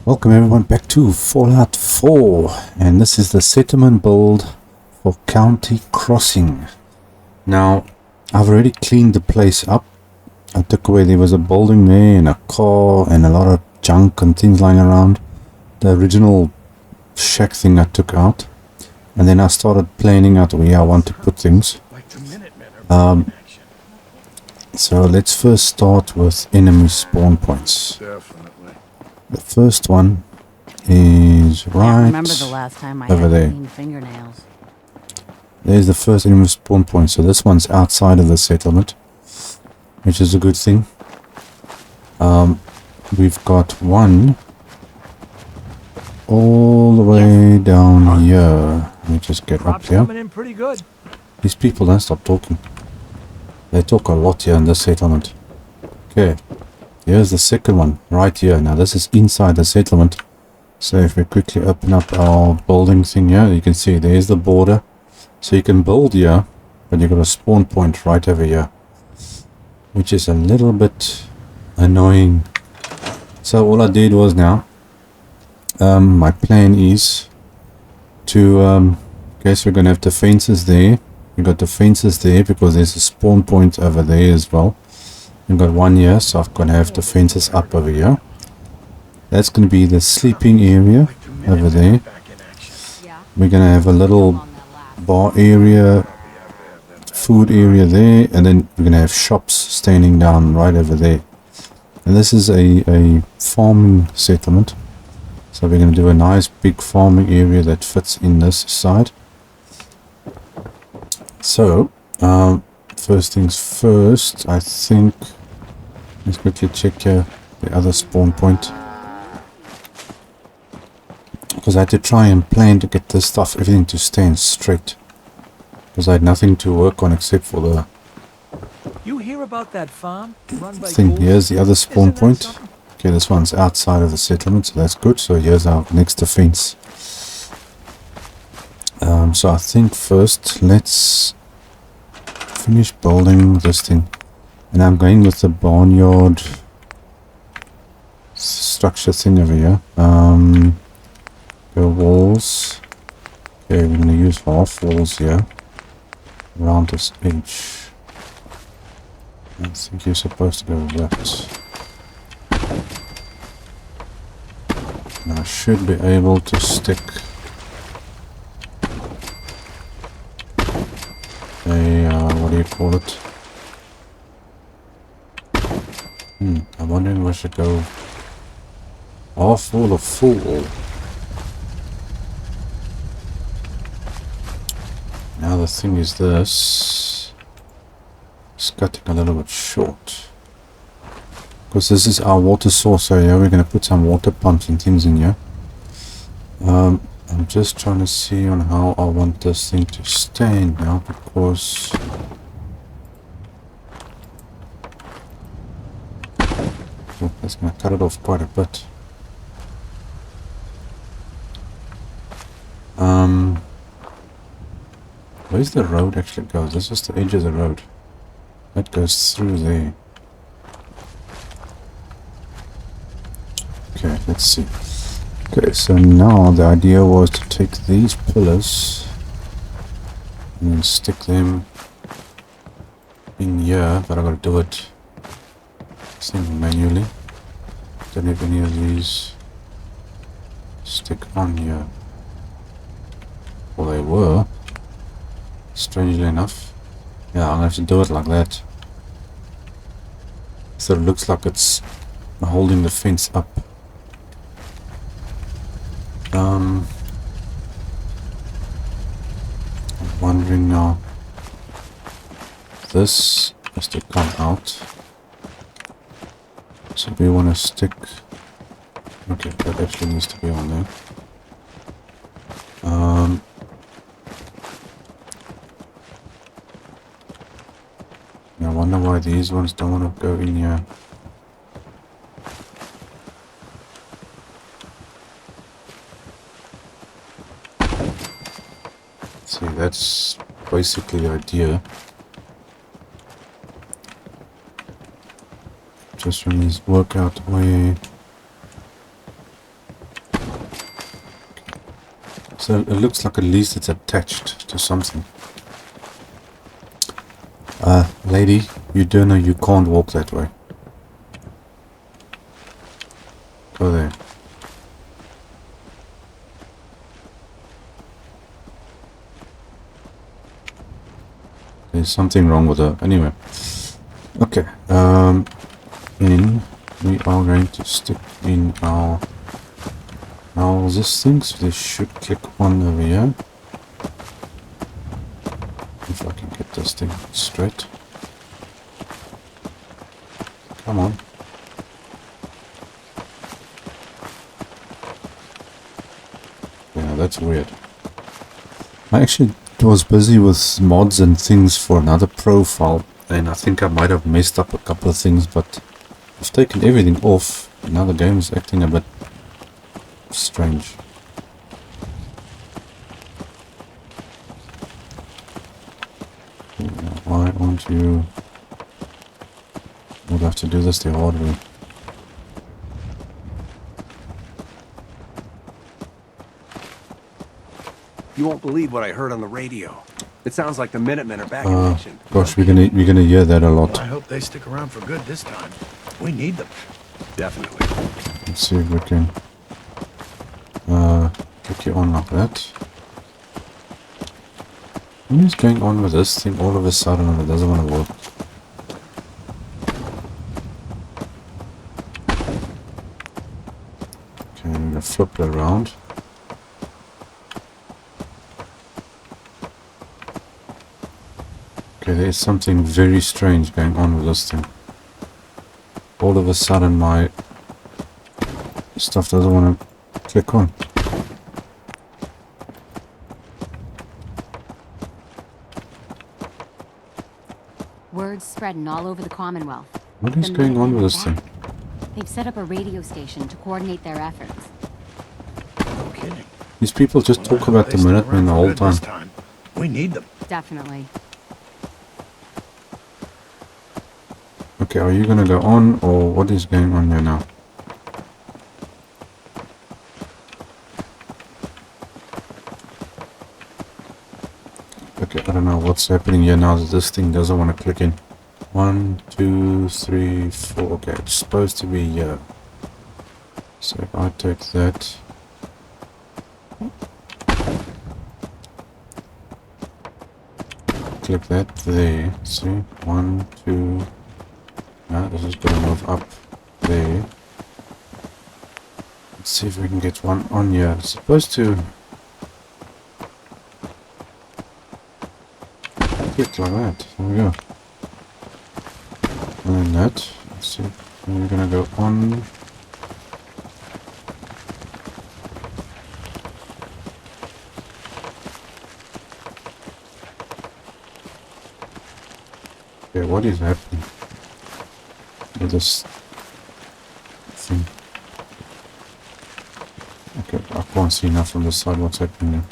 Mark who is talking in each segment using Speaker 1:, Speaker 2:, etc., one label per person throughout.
Speaker 1: Welcome everyone back to Fallout 4, and this is the settlement build for County Crossing. Now, I've already cleaned the place up. I took away, there was a building there and a car and a lot of junk and things lying around. The original shack thing I took out, and then I started planning out where I want to put things. So let's first start with enemy spawn points. The first one is right over there. There's the first enemy spawn point. So this one's outside of the settlement, which is a good thing. We've got one all the way down here. Let me just get up here. These people don't stop talking. They talk a lot here in this settlement. Okay. Here's the second one, right here. Now this is inside the settlement. So if we quickly open up our building thing here, you can see there's the border. So you can build here, but you've got a spawn point right over here, which is a little bit annoying. So all I did was now, my plan is to, okay, so we're going to have the fences there. We got the fences there because there's a spawn point over there as well. We've got one here, so I'm going to have the fences up over here. That's going to be the sleeping area over there. We're going to have a little bar area, food area there, and then we're going to have shops standing down right over there. And this is a farming settlement. So we're going to do a nice big farming area that fits in this side. So, first things first, I think, let's quickly check here the other spawn point. Because I had to try and plan to get this stuff, everything to stand straight. Because I had nothing to work on except for the thing. Here's the other spawn point. Okay, this one's outside of the settlement, so that's good. So here's our next defense. So I think first let's finish building this thing, and I'm going with the barnyard structure thing over here. Go walls. Okay, we're going to use half walls here around this edge. I think you're supposed to go with that. And I should be able to stick a, what do you call it? I'm wondering if I should go half wall or full wall. Now the thing is this. It's cutting a little bit short. Because this is our water source area. We're going to put some water pumps and things in here. I'm just trying to see on how I want this thing to stand now, because that's going to cut it off quite a bit. Where's the road actually goes? This is the edge of the road. That goes through there. Okay, let's see. Okay, so now the idea was to take these pillars and then stick them in here, but I gotta do it manually. Don't have any of these stick on here. Well, they were, strangely enough. Yeah, I'm gonna have to do it like that, so it looks like it's holding the fence up. I'm wondering now, this has to come out, so we want to stick, okay, that actually needs to be on there. I wonder why these ones don't want to go in here. See, that's basically the idea. Just trying to work out where So it looks like at least it's attached to something. Lady, you do know you can't walk that way. Go there. There's something wrong with her. Anyway. Okay. We are going to stick in our this thing. So they should click on over here. If I can get this thing straight. Come on. Yeah, that's weird. I actually was busy with mods and things for another profile, and I think I might have messed up a couple of things, but I've taken everything off. Now the game is acting a bit strange. Why aren't you... We'll have to do this the hard way.
Speaker 2: You won't believe what I heard on the radio. It sounds like the Minutemen are back in action.
Speaker 1: Gosh, we're gonna hear that a lot.
Speaker 3: I hope they stick around for good this time. We need them.
Speaker 2: Definitely.
Speaker 1: Let's see if we can click you on like that. What is going on with this thing all of a sudden and it doesn't want to work? Okay, I'm gonna flip it around. Okay, there's something very strange going on with this thing. All of a sudden my stuff doesn't want to click on.
Speaker 4: Word's spreading all over the Commonwealth.
Speaker 1: What is going on with this thing?
Speaker 4: They've set up a radio station to coordinate their efforts.
Speaker 3: No kidding.
Speaker 1: These people just talk about the Minutemen the whole time.
Speaker 3: We need them.
Speaker 4: Definitely.
Speaker 1: Okay, are you gonna go on or what is going on here now? Okay, I don't know what's happening here now that this thing doesn't want to click in. 1, 2, 3, 4. Okay, it's supposed to be here. So if I take that. Click that there. See? 1, 2. Now this is going to move up there. Let's see if we can get one on here. It's supposed to click like that. There we go. And then that. Let's see. And we're gonna go on. Okay, what is happening with this thing? Okay, I can't see enough from this side what's happening there.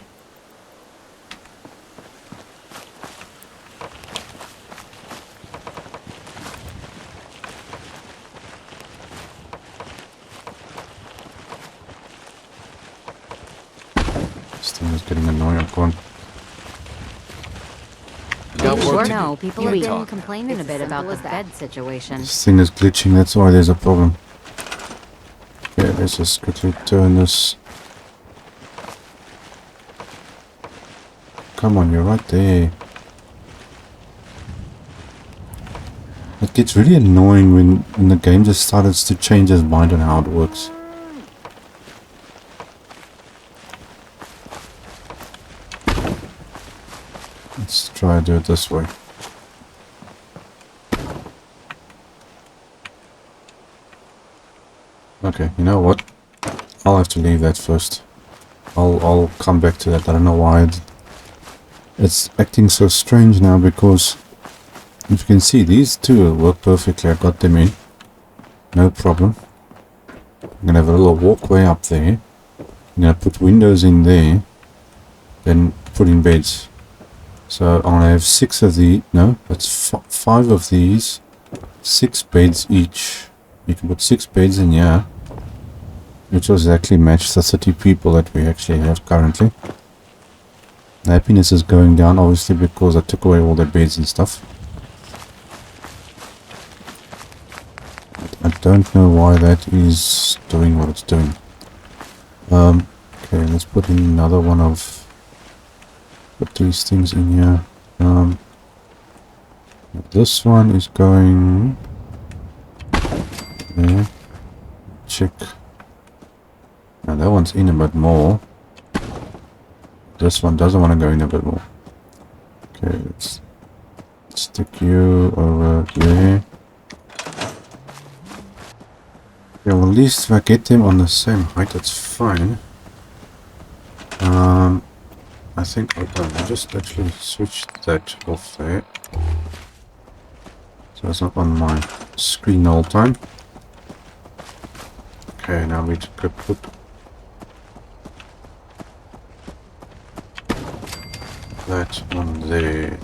Speaker 1: This thing is getting annoying. I'm going.
Speaker 4: No, people have been complaining a bit about the bed situation.
Speaker 1: This thing is glitching, that's why there's a problem. Okay, let's just quickly turn this. Come on, you're right there. It gets really annoying when the game just starts to change its mind on how it works. Let's try to do it this way. Okay, you know what? I'll have to leave that first. I'll come back to that. I don't know why it's acting so strange now, because if you can see, these two will work perfectly. I got them in. No problem. I'm gonna have a little walkway up there. I'm gonna put windows in there. Then put in beds. So I'm gonna have 6 of the, no, that's 5 of these, 6 beds each. You can put 6 beds in here, which will exactly match the 30 people that we actually have currently. The happiness is going down, obviously, because I took away all their beds and stuff. I don't know why that is doing what it's doing. Okay, let's put in another one of... Put these things in here. This one is going... There. Check. Now that one's in a bit more. This one doesn't want to go in a bit more. Okay, let's stick you over there. Yeah, well, at least if I get them on the same height, that's fine. I think I'll just actually switch that off there. So it's not on my screen the whole time. Okay, now we could put that on there.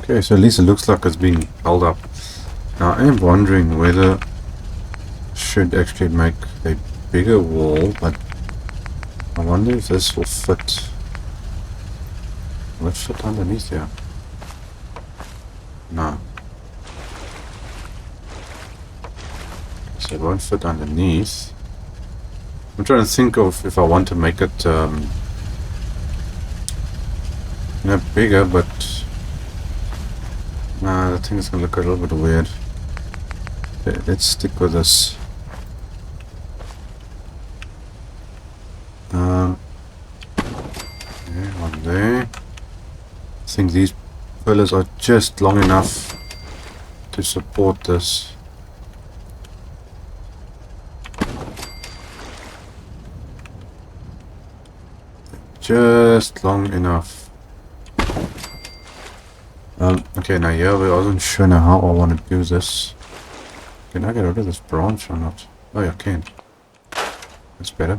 Speaker 1: Okay, so at least it looks like it's being held up. Now I am wondering whether I should actually make a bigger wall, but I wonder if this will fit. Will it fit underneath here? No. So it won't fit underneath. I'm trying to think of if I want to make it bigger, but I think it's gonna look a little bit weird. Okay, let's stick with this. One there. I think these pillars are just long enough to support this. Just long enough. Okay, now yeah, I wasn't sure now how I want to do this. Can I get rid of this branch or not? Oh yeah, I can. That's better.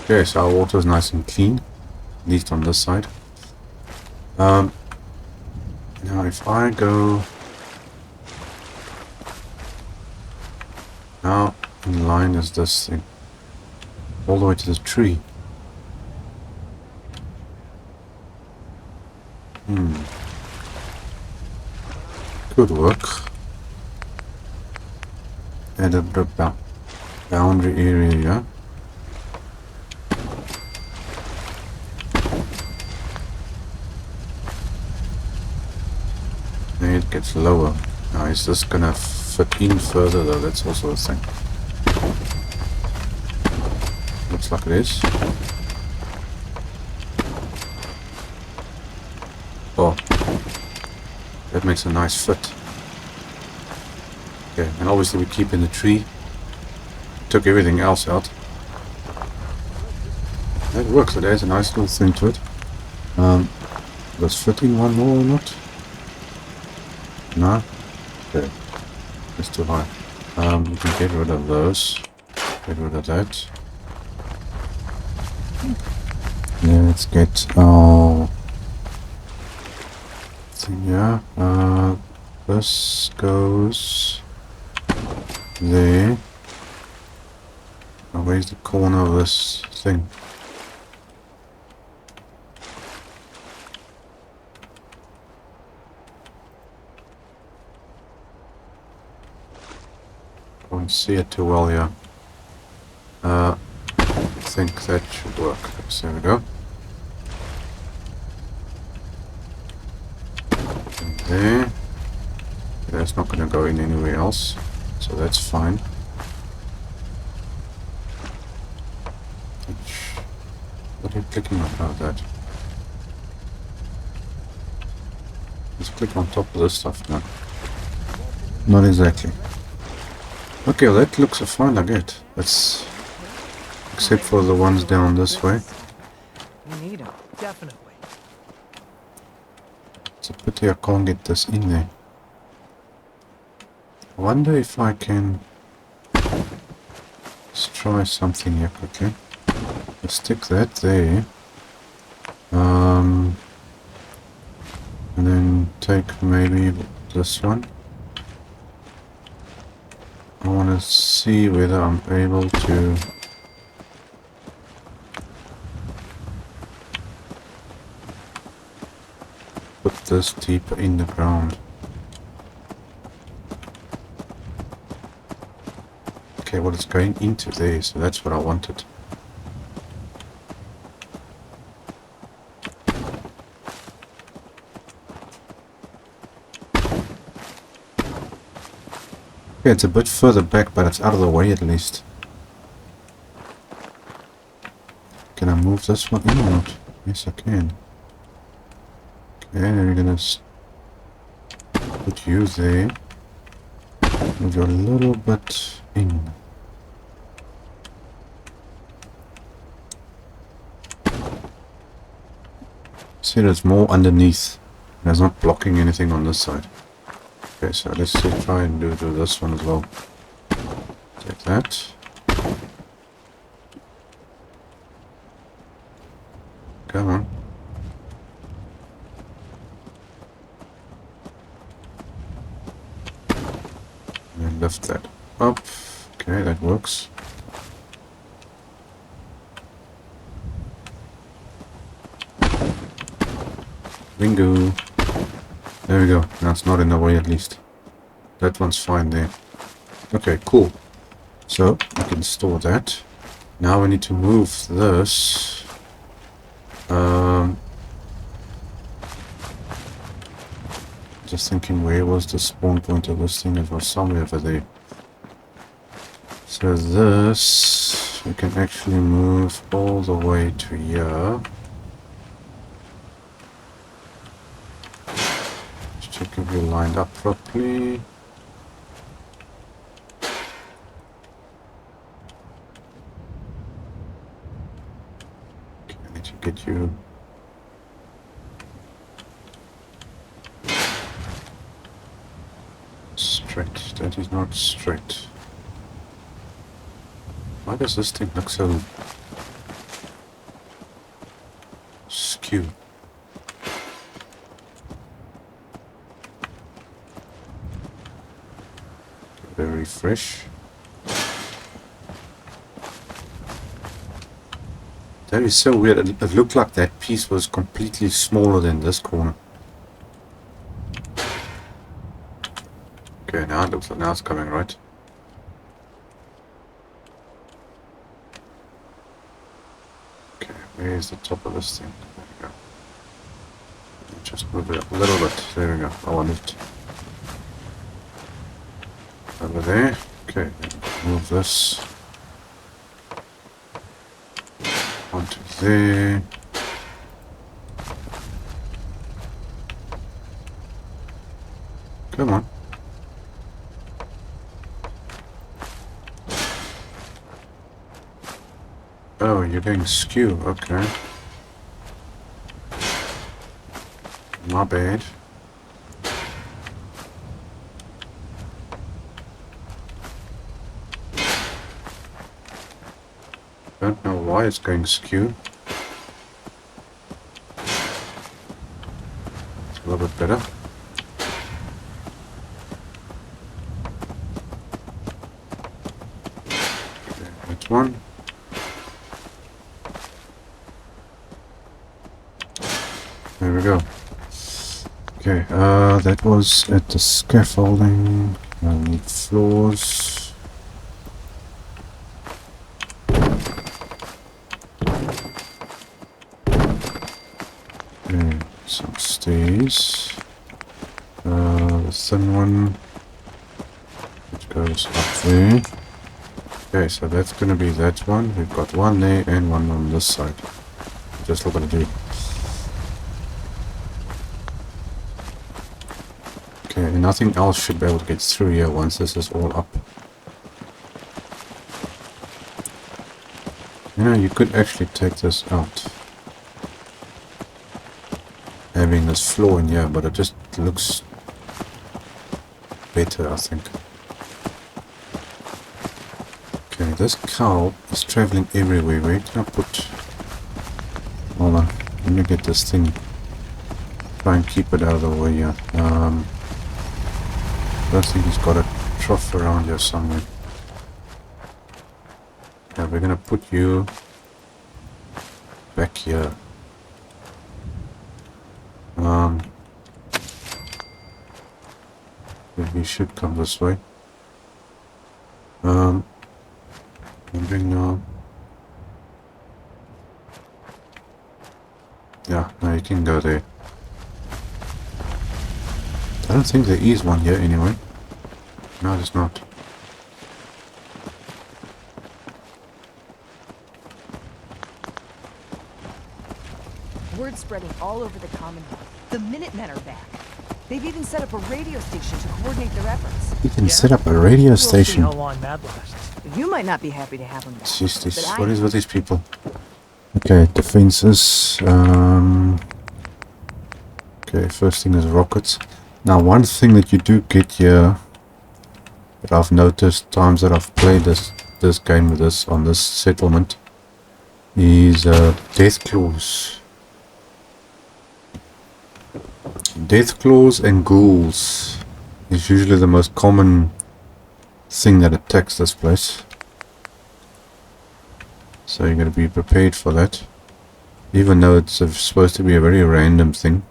Speaker 1: Okay, so our water is nice and clean. At least on this side. Now if I go... How in line is this thing? All the way to the tree. Could work. Add a bit of boundary area, yeah? Then it gets lower. Now is this gonna fit in further though? That's also a thing. Looks like it is. Oh. That makes a nice fit. Okay, and obviously we keep in the tree. Took everything else out. That works, it adds a nice little thing to it. Does fit in one more or not? No? Okay. It's too high. We can get rid of those. Get rid of that. Let's get our thing, yeah. This goes there. Now where's the corner of this thing? Can't see it too well here. I think that should work. So there we go. And there. That's not going to go in anywhere else, so that's fine. What are you clicking on about that? Let's click on top of this stuff now. Not exactly. Okay, well, that looks fine, I get. That's except for the ones down this way.
Speaker 5: We need them, definitely.
Speaker 1: It's a pity I can't get this in there. I wonder if I can... Let's try something here quickly. Let's stick that there. And then take maybe this one. I want to see whether I'm able to this deeper in the ground. Okay, well it's going into there, so that's what I wanted. Okay, it's a bit further back, but it's out of the way at least. Can I move this one in or not? Yes, I can. Okay, we're gonna put you there. Move you a little bit in. See, there's more underneath. There's not blocking anything on this side. Okay, so let's try and do this one as well. Take that. Come on. And lift that up. Okay, that works. Bingo. There we go. Now it's not in the way at least. That one's fine there. Okay, cool. So, I can store that. Now we need to move this. Just thinking, where was the spawn point of this thing? It was somewhere over there. So this, we can actually move all the way to here. Just check if you're lined up properly. Okay, I need to get you. Straight. That is not straight. Why does this thing look so skew? Very fresh. That is so weird. It looked like that piece was completely smaller than this corner. Okay, now it looks like now it's coming right. Okay, where's the top of this thing? There we go. Just move it up a little bit. There we go. I want it over there. Okay, move this onto there. Come on. Oh, you're getting skew, okay. My bad. Don't know why it's going skew. It's a little bit better. Okay, that one. There we go. Okay, that was at the scaffolding. I need floors. Okay, some stairs. The thin one, which goes up there. Okay, so that's gonna be that one. We've got one there and one on this side. Just look at it. Okay, nothing else should be able to get through here once this is all up. You know, you could actually take this out. Having this floor in here, but it just looks better, I think. Okay, this cow is traveling everywhere. Where can I put... Hold on, let me get this thing. Try and keep it out of the way here. I think he's got a trough around here somewhere. Yeah, we're gonna put you back here. He should come this way. Wondering now. Yeah, now you can go there. I don't think there is one here anyway. No, there's not.
Speaker 6: Word spreading all over the Commonwealth. The Minutemen are back. They've even set up a radio station to coordinate their efforts.
Speaker 1: You can set up a radio
Speaker 5: We'll see
Speaker 1: station.
Speaker 5: how long that lasts.
Speaker 6: You might not be happy to have them back.
Speaker 1: Jeez, this,
Speaker 6: but
Speaker 1: what
Speaker 6: I
Speaker 1: is with these people? Okay, defenses. Okay, first thing is rockets. Now, one thing that you do get here that I've noticed times that I've played this game with this on this settlement is death claws. Death claws and ghouls is usually the most common thing that attacks this place. So you're going to be prepared for that. Even though it's supposed to be a very random thing.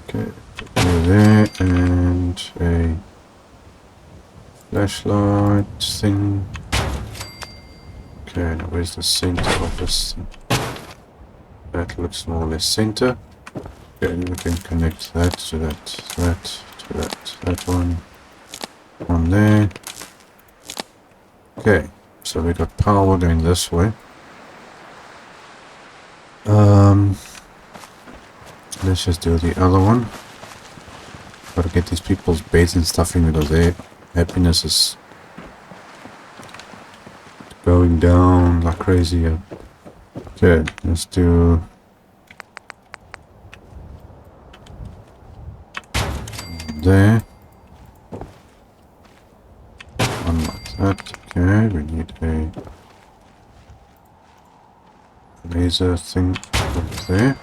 Speaker 1: Okay, there and a flashlight thing. Okay, now where's the center of this thing? That looks more or less center. Okay, we can connect that to that, to that one there. Okay, so we got power going this way. Let's just do the other one. Gotta get these people's beds and stuff in because their happiness is going down like crazy here. Okay, let's do there. One like that. Okay, we need a laser thing over there.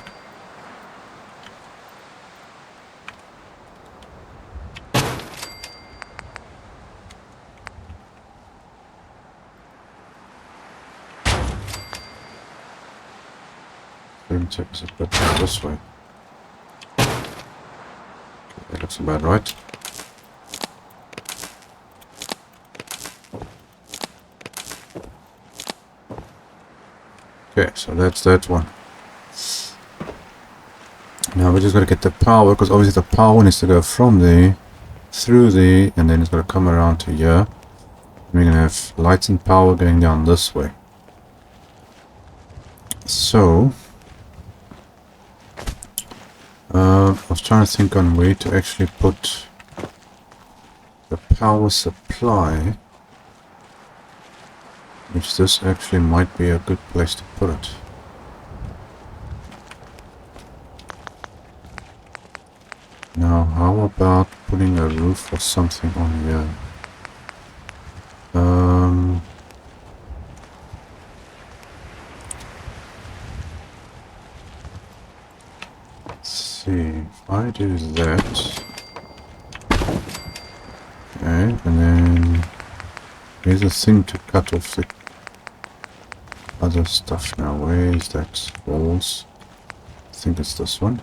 Speaker 1: Is it better this way? Okay, that looks about right. Okay, so that's that one. Now we just gotta get the power, because obviously the power needs to go from there, through there, and then it's gotta come around to here. We're gonna have lights and power going down this way. So I was trying to think on where to actually put the power supply, which this actually might be a good place to put it. Now, how about putting a roof or something on here? If I do that, okay, and then here's a thing to cut off the other stuff now. Where is that? Walls. I think it's this one.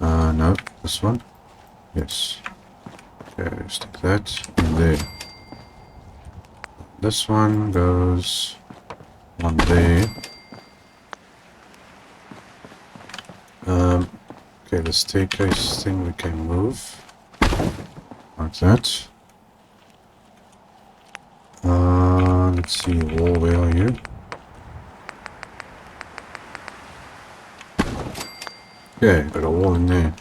Speaker 1: No, this one. Yes. Okay, stick that in there. This one goes on there. Okay, the staircase thing we can move like that. Let's see, wall, where are you? Okay, got a wall in there.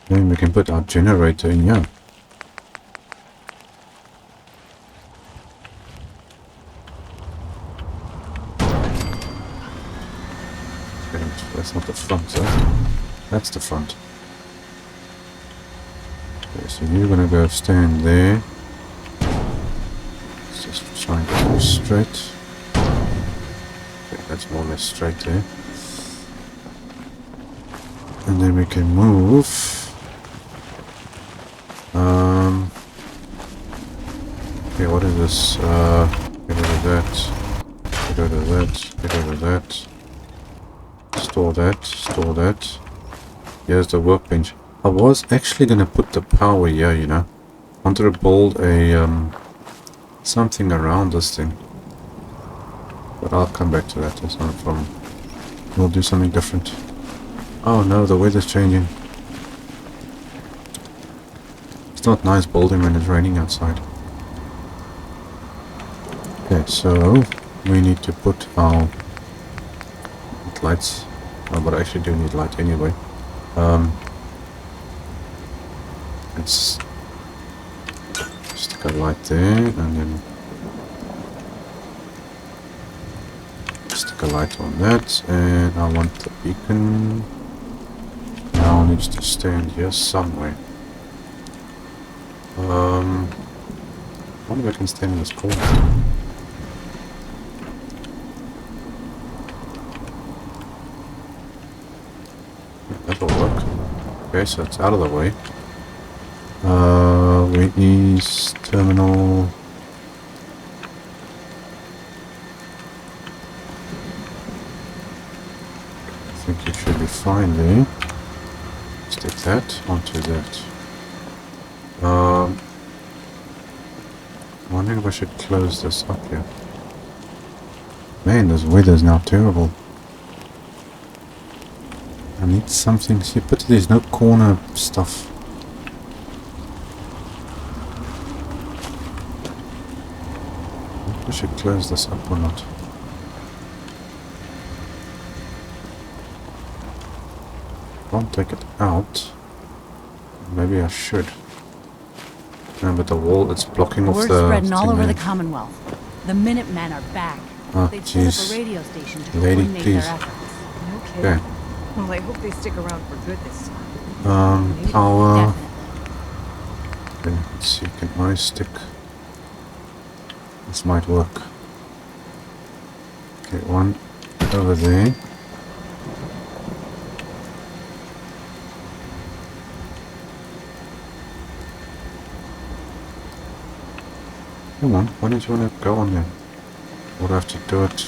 Speaker 1: Then we can put our generator in here. That's not the front, that's the front. Okay, so you're gonna go stand there. Let's just try and go straight. Okay, that's more or less straight there. And then we can move. Okay, what is this? Get rid of that. Get rid of that. Get rid of that. Store that. Store that. Here's the workbench. I was actually gonna put the power here, you know. I wanted to build a something around this thing. But I'll come back to that, that's not a problem. We'll do something different. Oh no, the weather's changing. It's not nice building when it's raining outside. Okay, so we need to put our lights. Oh, but I actually do need light anyway. Let's stick a light there and then stick a light on that, and I want the beacon now needs to stand here somewhere. I wonder if I can stand in this corner. Yeah, that'll work. Okay, so it's out of the way. Whitney's terminal. I think it should be fine there. Stick that onto that. I'm wondering if I should close this up here. Man, this weather's now terrible. I need something. See, but there's no corner stuff. I should close this up or not. Can't take it out. Maybe I should. No, but the wall, it's blocking off
Speaker 4: Word
Speaker 1: the
Speaker 4: spreading all
Speaker 1: thing
Speaker 4: over
Speaker 1: there.
Speaker 4: the Commonwealth. The Minutemen are back.
Speaker 1: Oh,
Speaker 4: They've set up
Speaker 1: jeez.
Speaker 4: a radio station to
Speaker 1: Lady,
Speaker 4: coordinate
Speaker 1: please.
Speaker 4: their efforts.
Speaker 6: No kidding.
Speaker 1: Okay.
Speaker 6: Well, I hope they stick around for good this time.
Speaker 1: Power.
Speaker 4: Definitely.
Speaker 1: Okay, let's see, can I stick? This might work. Okay, one over there. Come on, why don't you want to go on there? Or do I have to do it?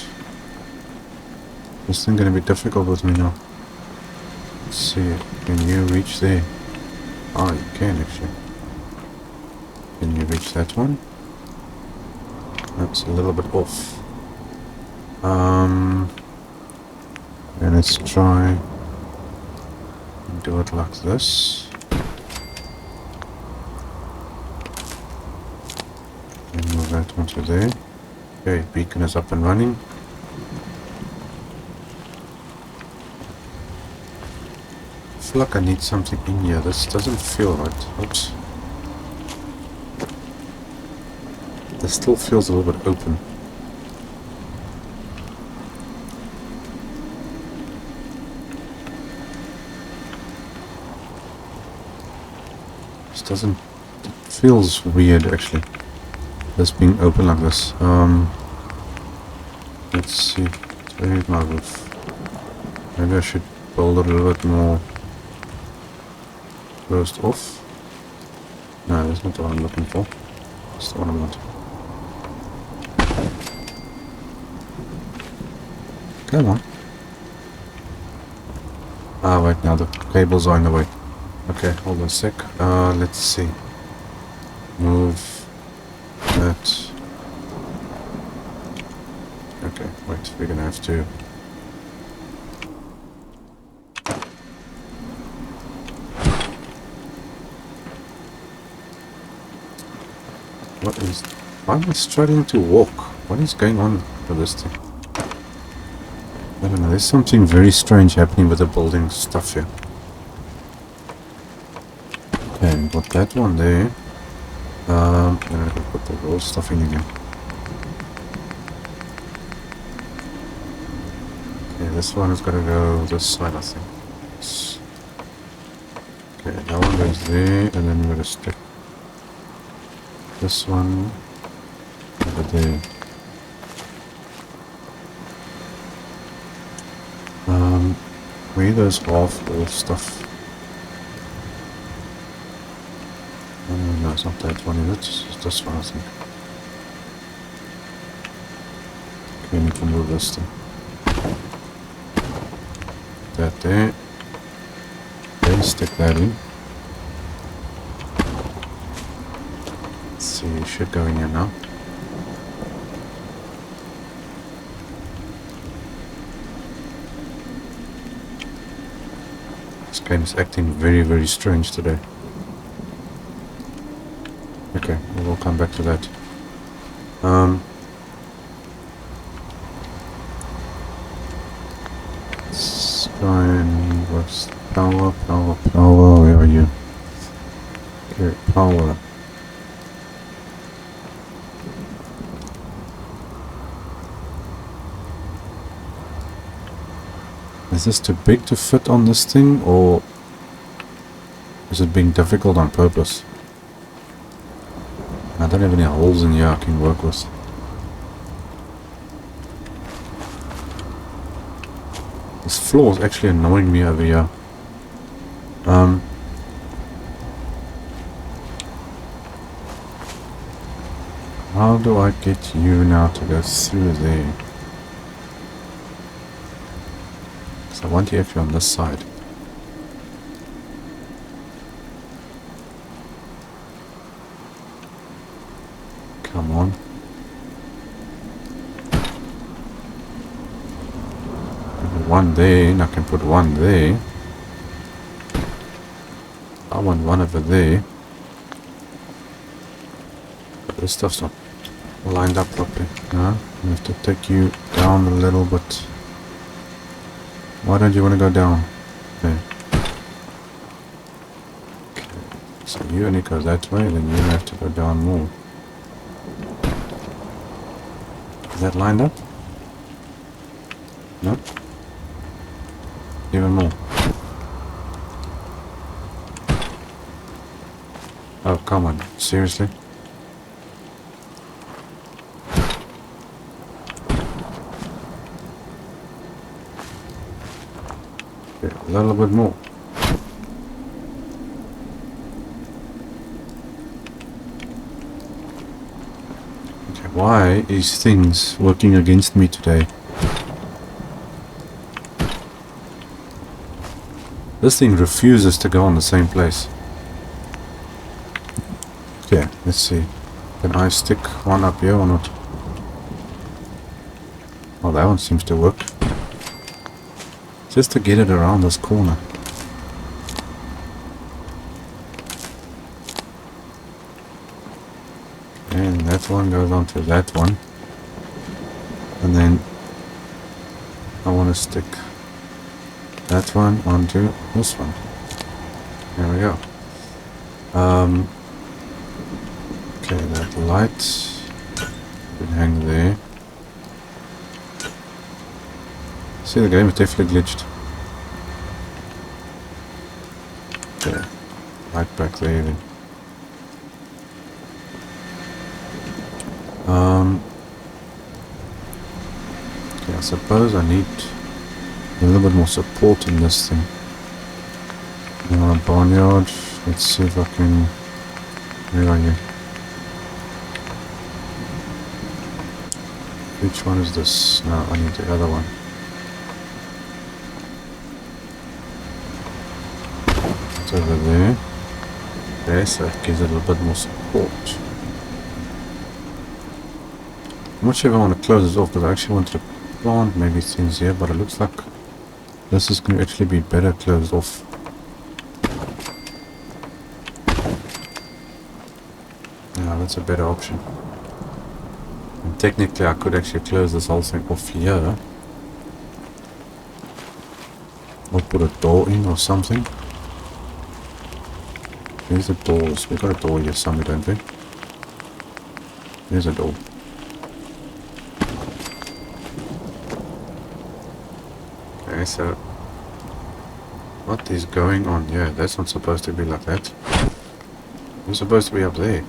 Speaker 1: This thing gonna be difficult with me now. Let's see, can you reach there? Ah, you can actually. Can you reach that one? That's a little bit off. And let's try and do it like this. And move that onto there. Okay, beacon is up and running. I feel like I need something in here. This doesn't feel right. Oops. This still feels a little bit open. This doesn't... It feels weird actually. This being open like this. Let's see. Where is my roof? Maybe I should build it a little bit more closed off. No, that's not the one I'm looking for. That's the one I want. Come on. Ah, wait, now the cables are in the way. Okay, hold on a sec. Let's see. Move that. Okay, wait, we're gonna have to... What is... Why am I struggling to walk? What is going on with this thing? I don't know, there's something very strange happening with the building stuff here. Okay, got that one there. Then I can put the roll stuff in again. Okay, this one is gonna go this side, I think. Yes. Okay, that one goes there, and then we're gonna stick this one over there. Where those half-wall stuff? No, it's not that one, is it? It's this one, I think. Okay, we need to move this thing. that there. Then stick that in. Let's see, it should go in here now. This game is acting very, very strange today. Okay, we'll come back to that. Let's try and what's power, where are you? Okay, power. Is this too big to fit on this thing, or is it being difficult on purpose? I don't have any holes in here I can work with. This floor is actually annoying me over here. How do I get you now to go through there? I want you actually on this side. Come on. Put one there, and I can put one there. I want one over there. But this stuff's not lined up properly. No, I have to take you down a little bit. Why don't you want to go down? There. Okay. So you only go that way, then you have to go down more. Is that lined up? Nope. Even more. Oh, come on. Seriously? A little bit more. Okay, why is things working against me today? This thing refuses to go on the same place. Okay, let's see. Can I stick one up here or not? Oh, that one seems to work. Just to get it around this corner. And that one goes onto that one. And then I want to stick that one onto this one. There we go. Okay, that light can hang there. See, the game is definitely glitched. Okay, right back there then. Okay, I suppose I need a little bit more support in this thing. You want a barnyard? Let's see if I can... Where are you? Which one is this? No, I need the other one. It's over there. Okay, so it gives it a little bit more support. I'm not sure if I want to close this off because I actually want to plant maybe things here, but it looks like this is going to actually be better closed off. Yeah, that's a better option. And technically I could actually close this whole thing off here. Or put a door in or something. There's the doors. We've got a door here somewhere, don't we? There's a door. Okay, so what is going on here? That's not supposed to be like that. It's supposed to be up there.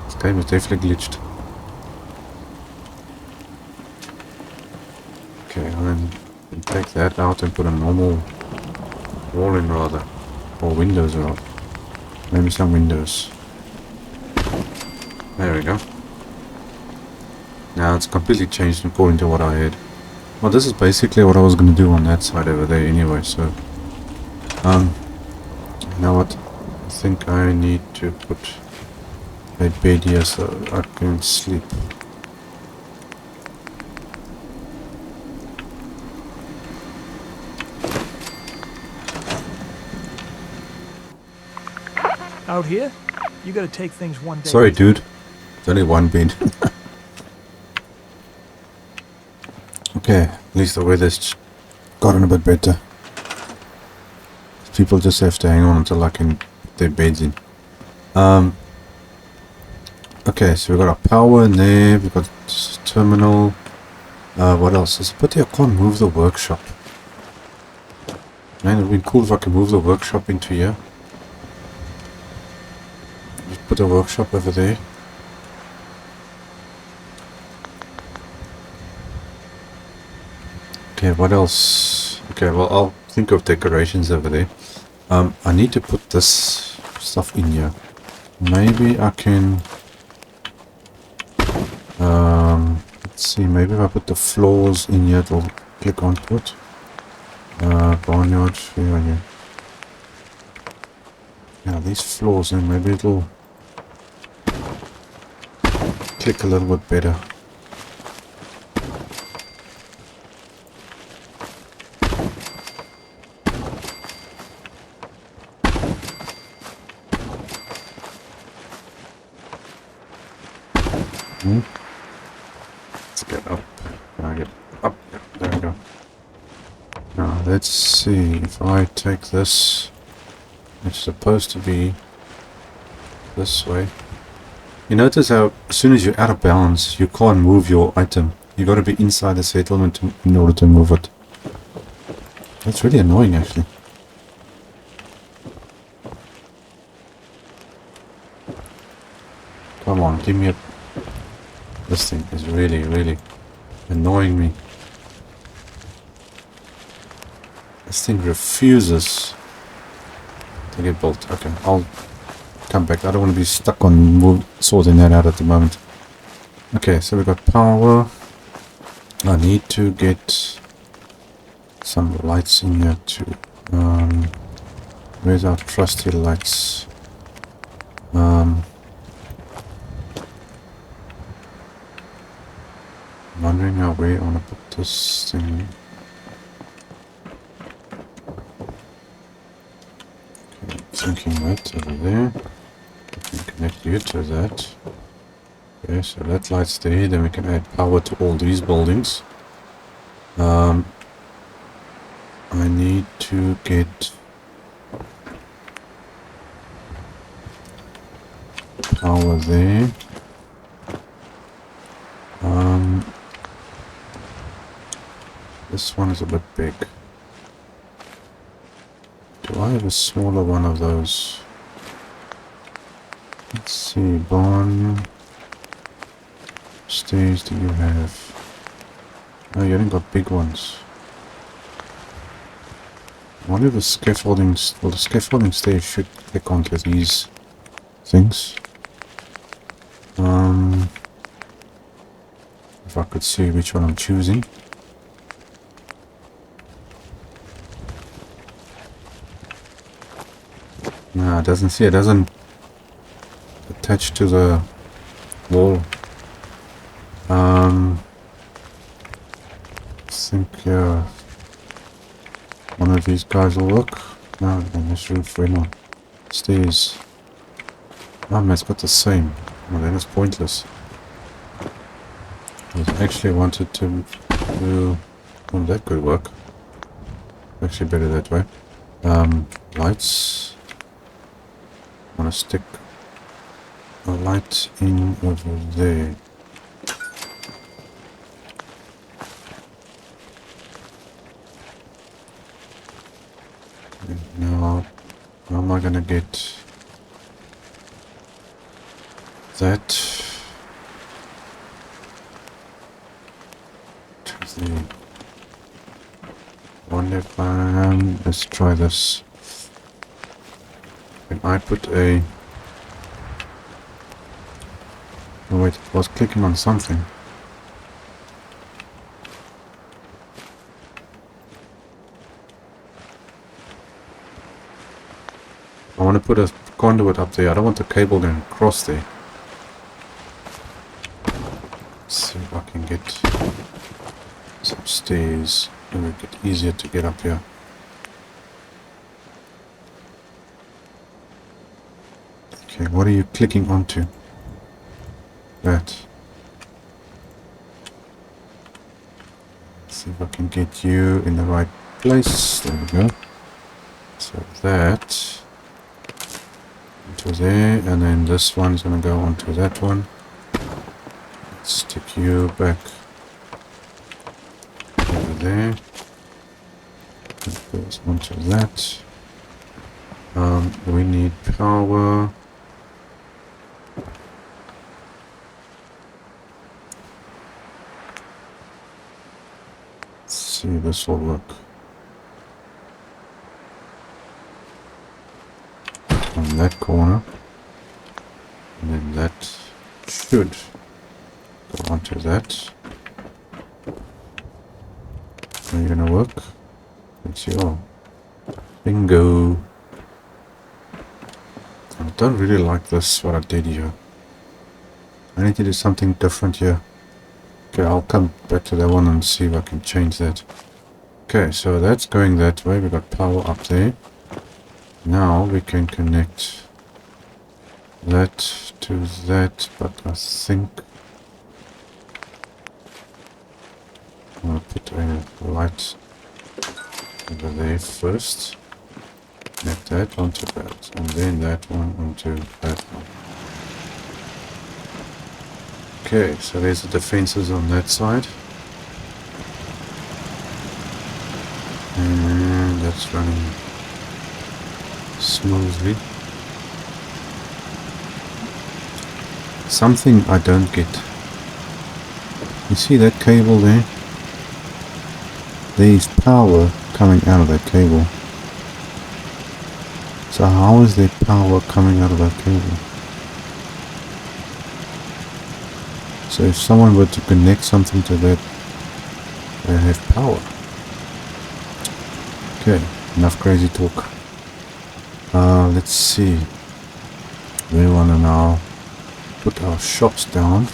Speaker 1: This game is definitely glitched. Okay, and then take that out and put a normal wall in rather. Or windows rather. Maybe some windows. There we go. Now it's completely changed according to what I had. Well, this is basically what I was going to do on that side over there anyway, so... you know what? I think I need to put a bed here so I can sleep.
Speaker 5: Out here, you gotta take things one day.
Speaker 1: Sorry, dude. It's only one bed. Okay, at least the weather's gotten a bit better. People just have to hang on until I can put their beds in. Okay, so we've got our power in there, we've got terminal. What else? There's a pity I can't move the workshop. Man, it would be cool if I could move the workshop into here. Just put a workshop over there. Okay, what else? Okay, well, I'll think of decorations over there. I need to put this stuff in here. Maybe I can... let's see, maybe if I put the floors in here, it'll click onto it. Barnyard, where are you? Yeah, these floors, and maybe it'll click a little bit better. Let's get up. Can I get up? Yep, there we go. Now let's see if I take this. It's supposed to be this way. You notice how as soon as you're out of bounds, you can't move your item. You got to be inside the settlement in order to move it. That's really annoying, actually. Come on, give me a... This thing is really, really annoying me. This thing refuses to get built. Okay, I'll come back. I don't want to be stuck on sorting that out at the moment. Okay, so we've got power. I need to get some lights in here too. Where's our trusty lights? Wondering how where I want to put this thing. Okay, thinking that over there. We can connect you to that. Okay, so that light's there. Then we can add power to all these buildings. I need to get power there. This one is a bit big. Do I have a smaller one of those? Let's see, barn. Stairs do you have? Oh, you haven't got big ones. I wonder if the scaffolding, well, the scaffolding stairs should click onto these things. If I could see which one I'm choosing. No, it doesn't see. It doesn't attach to the wall. I think one of these guys will work. No, then this roof right stairs. Oh man, it's got the same. Well, then it's pointless. I actually wanted to do... Oh, that could work. Actually better that way. Lights. I want to stick a light in over there. And now, how am I going to get that to the one if let's try this. Can I put a... Oh wait, I was clicking on something. I want to put a conduit up there. I don't want the cable going across there. Let's see if I can get some stairs. It will get easier to get up here. Okay, what are you clicking onto? That. Let's see if I can get you in the right place. There we go. So that onto there, and then this one's gonna go onto that one. Let's stick you back over there. That goes onto that. We need power. Let's see if this will work. On that corner, and then that should go onto that. Are you gonna work? Let's see. Oh, bingo! I don't really like this, what I did here. I need to do something different here. Okay, I'll come back to that one and see if I can change that. Okay, so that's going that way. We got power up there. Now we can connect that to that, but I think I'll put a light over there first. Connect that onto that, and then that one onto that one. Okay, so there's the defenses on that side. And that's running smoothly. Something I don't get. You see that cable there? There's power coming out of that cable. So how is there power coming out of that cable? So if someone were to connect something to that, they have power. Okay, enough crazy talk. Let's see. We want to now put our shops down.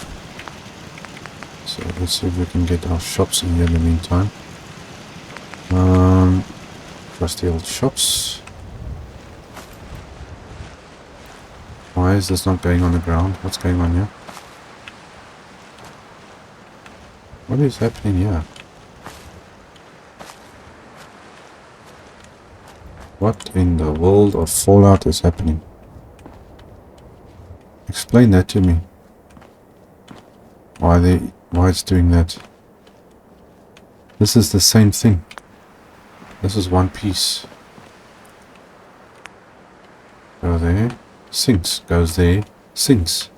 Speaker 1: So let's see if we can get our shops in here in the meantime. Trusty old shops. Why is this not going on the ground? What's going on here? What is happening here? What in the world of Fallout is happening? Explain that to me. Why it's doing that? This is the same thing. This is one piece. Go there, sinks. Goes there, sinks.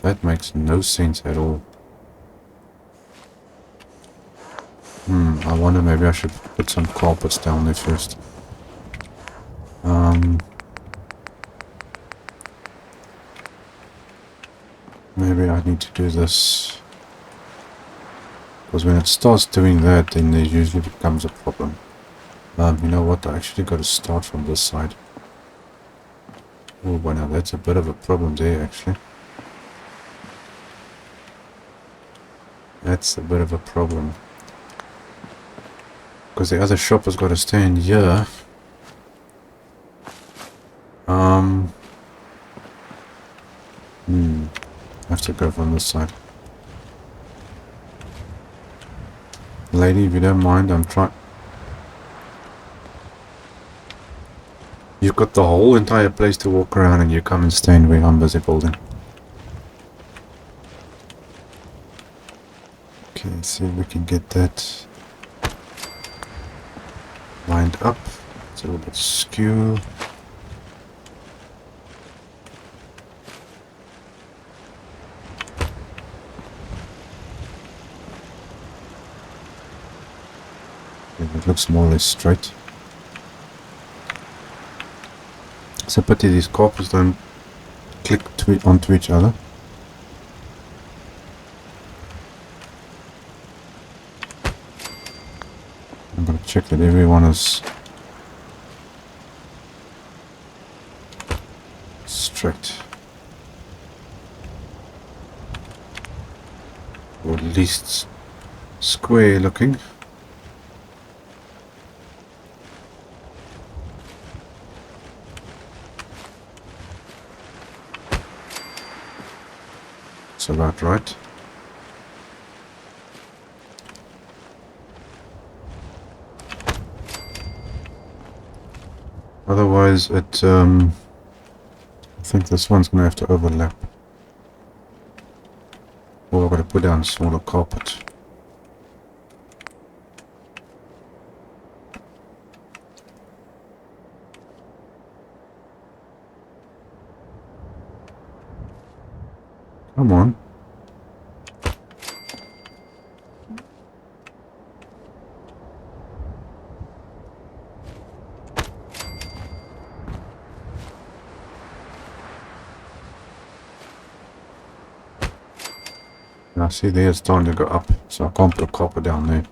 Speaker 1: That makes no sense at all. I wonder, maybe I should put some carpets down there first. Maybe I need to do this. Because when it starts doing that, then there usually becomes a problem. You know what, I actually got to start from this side. Oh, well, now that's a bit of a problem there, actually. That's a bit of a problem. Because the other shop has got to stand here. I have to go from this side. Lady, if you don't mind, I'm trying. You've got the whole entire place to walk around and you come and stand where I'm busy building. Okay, let's see if we can get that lined up. It's a little bit skew. It looks more or less straight. It's a pity these carpets don't click onto each other. I'm going to check that everyone is straight. Or at least square looking. That's about right. Otherwise it I think this one's gonna have to overlap. Or I've got to put down smaller carpet. Come on. Now see there it's starting to go up, so I can't put a copper down there.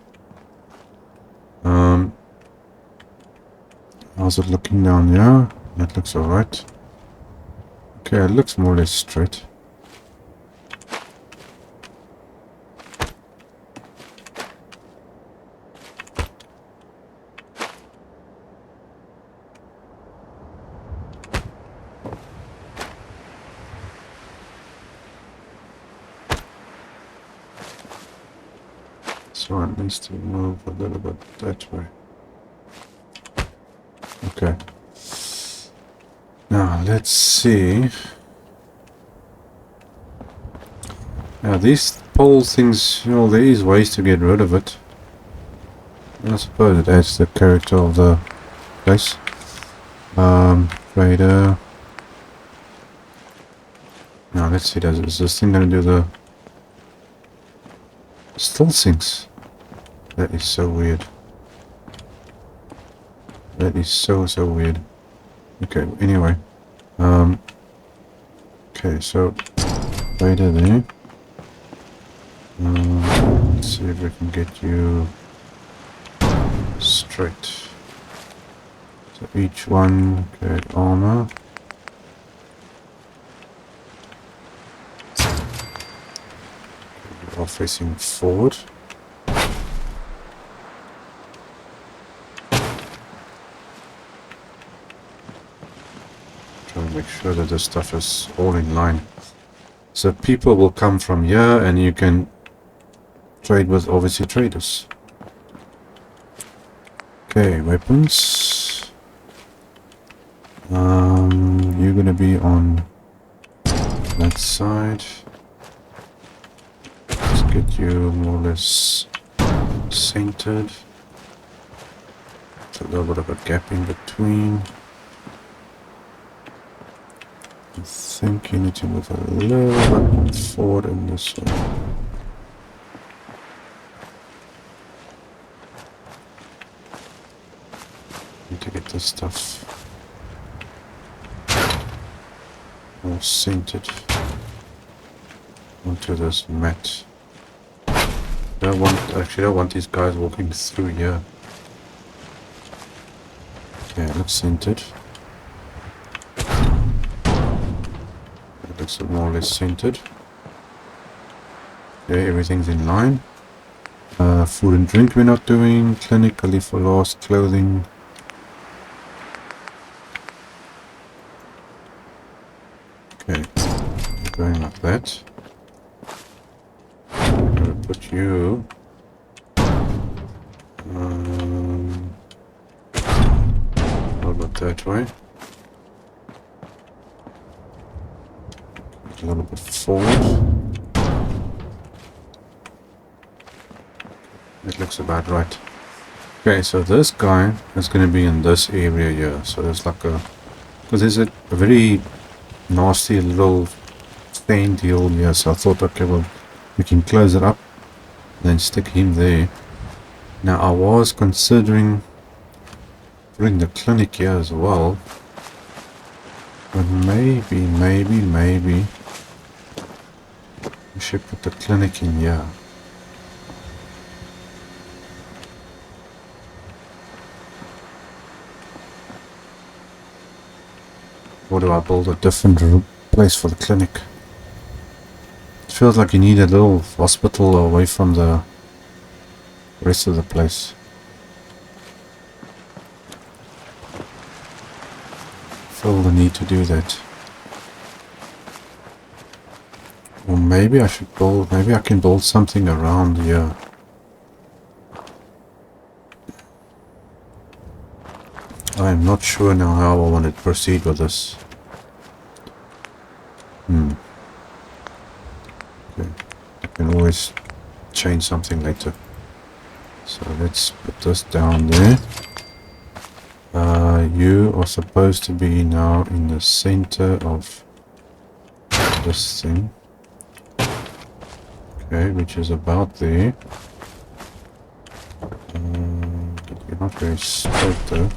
Speaker 1: How's it looking down here? That looks alright. Okay, it looks more or less straight. So it needs to move a little bit that way. Okay. Now let's see. Now these pole things, you know, there is ways to get rid of it. I suppose it adds the character of the place. Trader. Now let's see, is this thing gonna do the... Still sinks. That is so weird. That is so weird. Okay, anyway. Okay, so later there. Let's see if we can get you straight. So each one get armor. You are facing forward. Make sure that this stuff is all in line. So people will come from here and you can trade with obviously traders. Okay, weapons. You're gonna be on that side. Let's get you more or less centered. There's a little bit of a gap in between. I think you need to move a little bit forward in this way. Need to get this stuff all centered onto this mat. I don't want these guys walking through here. Okay, it looks centered. Looks more or less centered. Okay, everything's in line. Food and drink we're not doing. Clinic, I'll leave for last. Clothing. Okay, going like that. I'm gonna put you a little bit that way. A little bit forward. It looks about right. Okay, so this guy is going to be in this area here. So there's like a... Because there's a very nasty little stain deal here. So I thought, okay, well, we can close it up. Then stick him there. Now I was considering putting the clinic here as well. But maybe we should put the clinic in here. Or do I build a different place for the clinic? It feels like you need a little hospital away from the rest of the place. Feel the need to do that. Or maybe I should build, maybe I can build something around here. I'm not sure now how I want to proceed with this. Okay. I can always change something later. So let's put this down there. You are supposed to be now in the center of this thing. Okay, which is about there. You're not very straight though.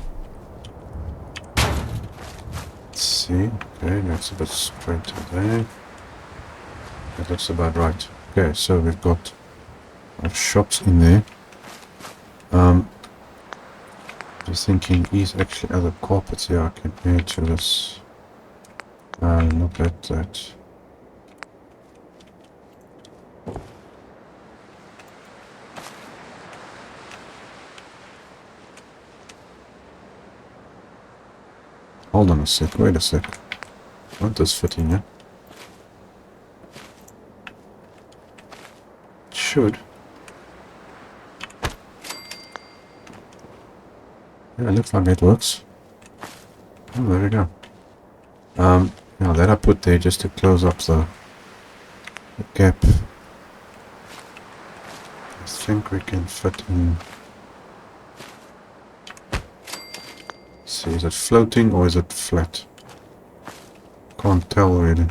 Speaker 1: Let's see. Okay, that's a bit straighter there. That looks about right. Okay, so we've got our shops in there. Just thinking, is actually other carpets here I can add to this. Not that. Hold on a sec, wait a sec. Won't this fit in here? It should. Yeah, it looks like it works. Oh, there we go. Now that I put there just to close up the gap. I think we can fit in. Let's see, is it floating or is it flat? Can't tell really. I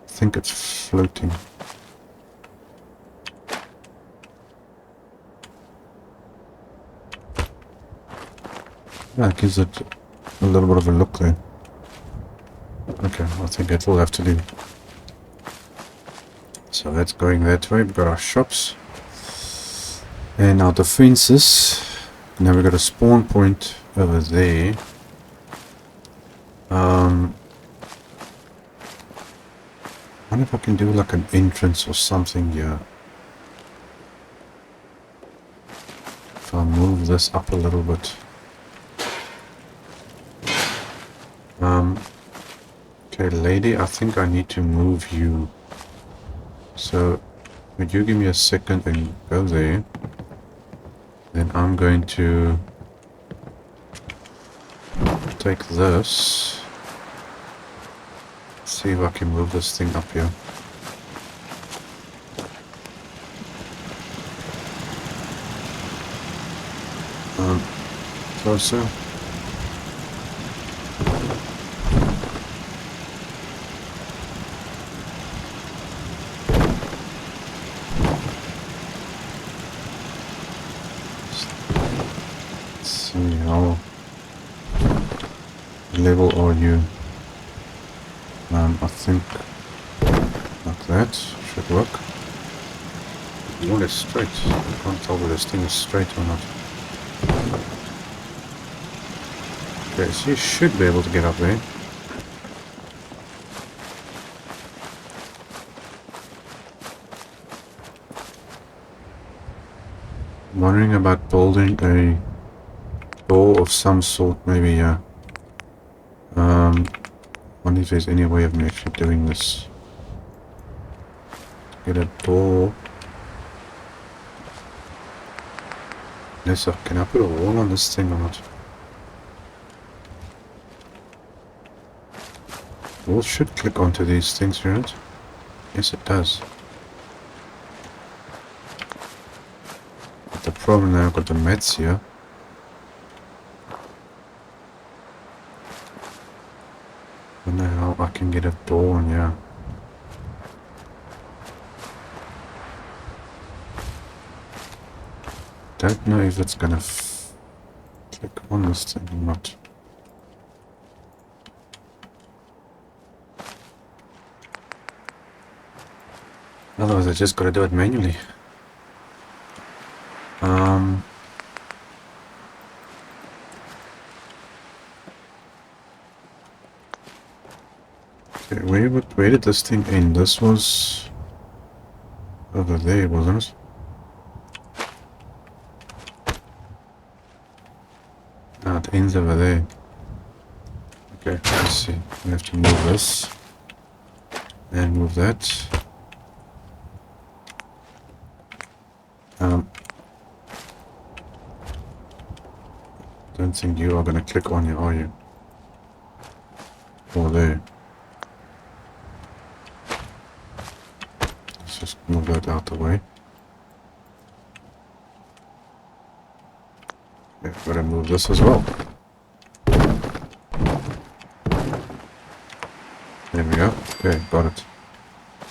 Speaker 1: think it's floating. Yeah, it gives it a little bit of a look there. Okay, I think it will have to do. So that's going that way. We've got our shops. And our defenses. Now we've got a spawn point over there. I wonder if I can do like an entrance or something here. If I move this up a little bit. Okay, lady, I think I need to move you. So, would you give me a second and go there? Then I'm going to take this. See if I can move this thing up here. Closer. How level are you? I think like that should work. More or less straight. I can't tell whether this thing is straight or not. Okay, so you should be able to get up there. I'm wondering about building a door of some sort, maybe, yeah. Wonder if there's any way of me actually doing this. Get a door. Yes, can I put a wall on this thing or not? Wall should click onto these things, right? Yes, it does. But the problem now, I've got the mats here. I don't know how I can get a door in here. Don't know if it's gonna click on this thing or not. Otherwise I just gotta do it manually. Okay, where did this thing end? This was over there, wasn't it? No, it ends over there. Okay, let's see. We have to move this and move that. Don't think you are going to click on it, are you? Or there. Let's just move that out the way. Okay, gotta move this as well. There we go. Okay, got it.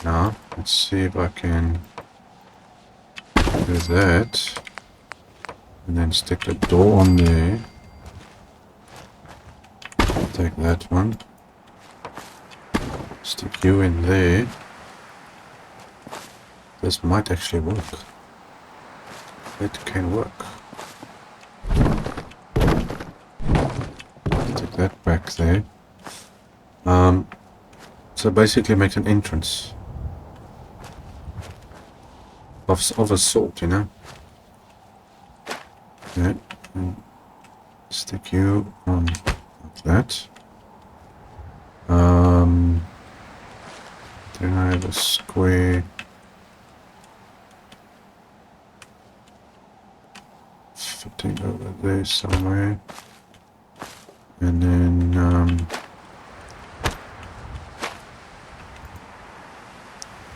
Speaker 1: Now, let's see if I can do that. And then stick the door on there. Take that one. Stick you in there. This might actually work. It can work. Take that back there. So basically make an entrance. Of a sort, you know. Okay. And stick you on that. Then I have a square fitting over there somewhere, and then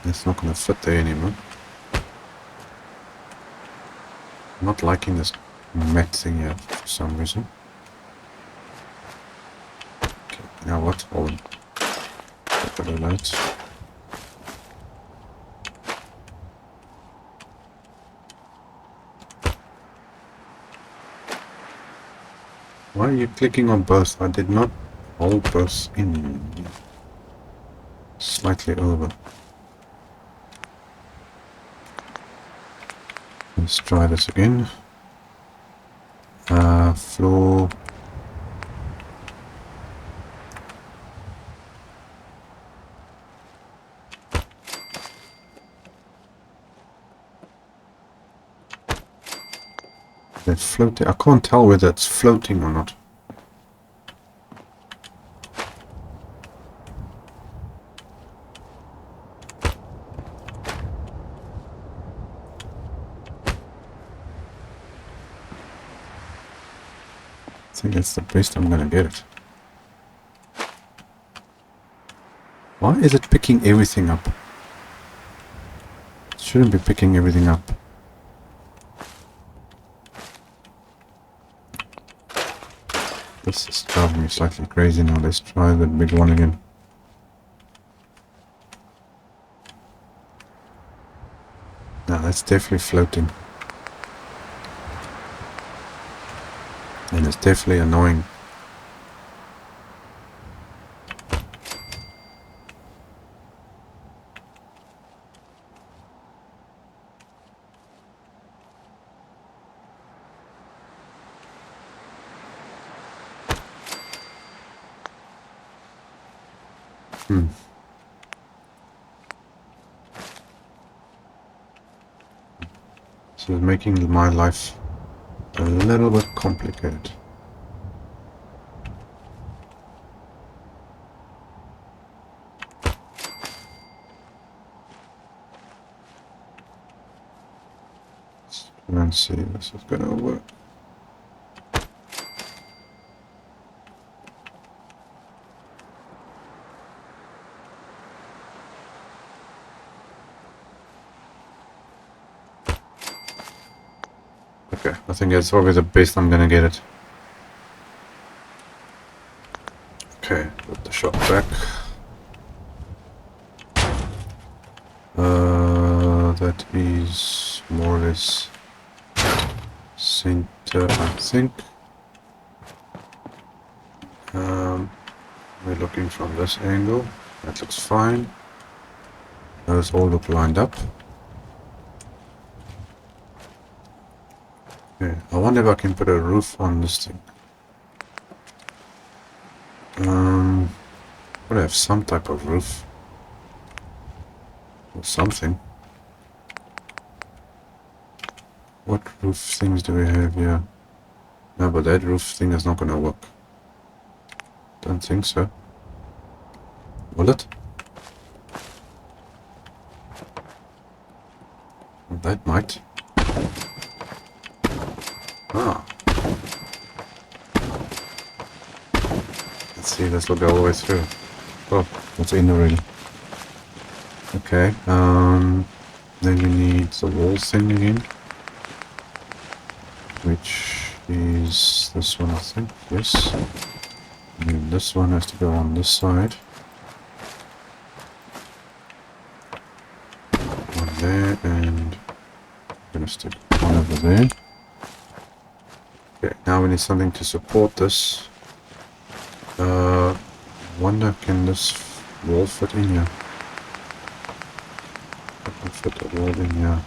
Speaker 1: it's not going to fit there anymore. I'm not liking this mat thing here for some reason. Okay, you know what? Hold on. Get rid of that. Why are you clicking on both? I did not hold both in. Slightly over. Let's try this again. Floor. That floating. I can't tell whether it's floating or not. I think that's the best I'm gonna get it. Why is it picking everything up? It shouldn't be picking everything up. This is driving me slightly crazy now. Let's try the big one again. Now that's definitely floating. And it's definitely annoying. So it's making my life a little bit complicated. Let's see if this is gonna work. Okay, I think that's probably the best I'm gonna get it. Okay, put the shot back. That is more or less center, I think. We're looking from this angle. That looks fine. Those all look lined up. Okay, I wonder if I can put a roof on this thing. What Gotta have some type of roof. Or something. What roof things do we have here? No, but that roof thing is not gonna work. Don't think so. Will it? Well, that might. Ah. Let's see, this will go all the way through. Oh, it's in already. Okay, then we need the wall thing again. Which is this one, I think. Yes. And then this one has to go on this side. One there, and I'm gonna stick one over there. Okay, now we need something to support this. Wonder, can this wall fit in here? I can fit a wall in here.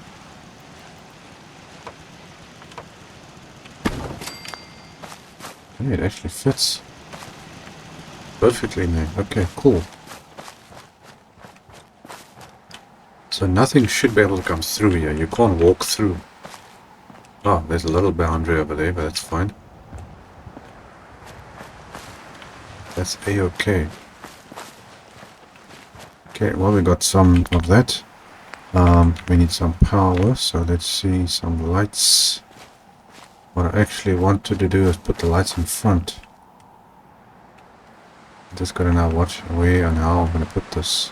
Speaker 1: Hey, it actually fits perfectly in there. Okay, cool. So nothing should be able to come through here. You can't walk through. Oh, there's a little boundary over there, but that's fine. That's a-okay. Okay, well, we got some of that. We need some power, so let's see some lights. What I actually wanted to do is put the lights in front. Just gotta now watch where and how I'm gonna put this.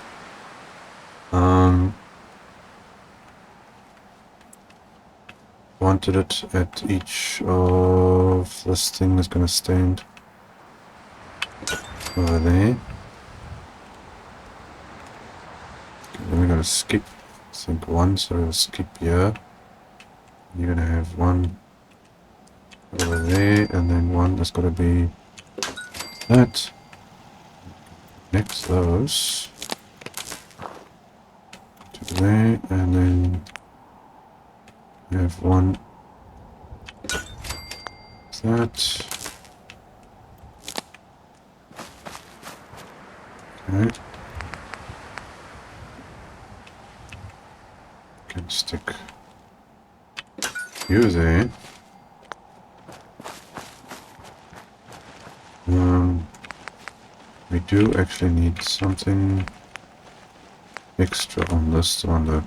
Speaker 1: Wanted it at each of this thing is gonna stand over there. Okay, then we're gonna skip, I think, one, so we'll skip here. You're gonna have one over there, and then one that's gotta be that. Next those to there, and then we have one that. Okay. Can stick you there. We do actually need something extra on this one though.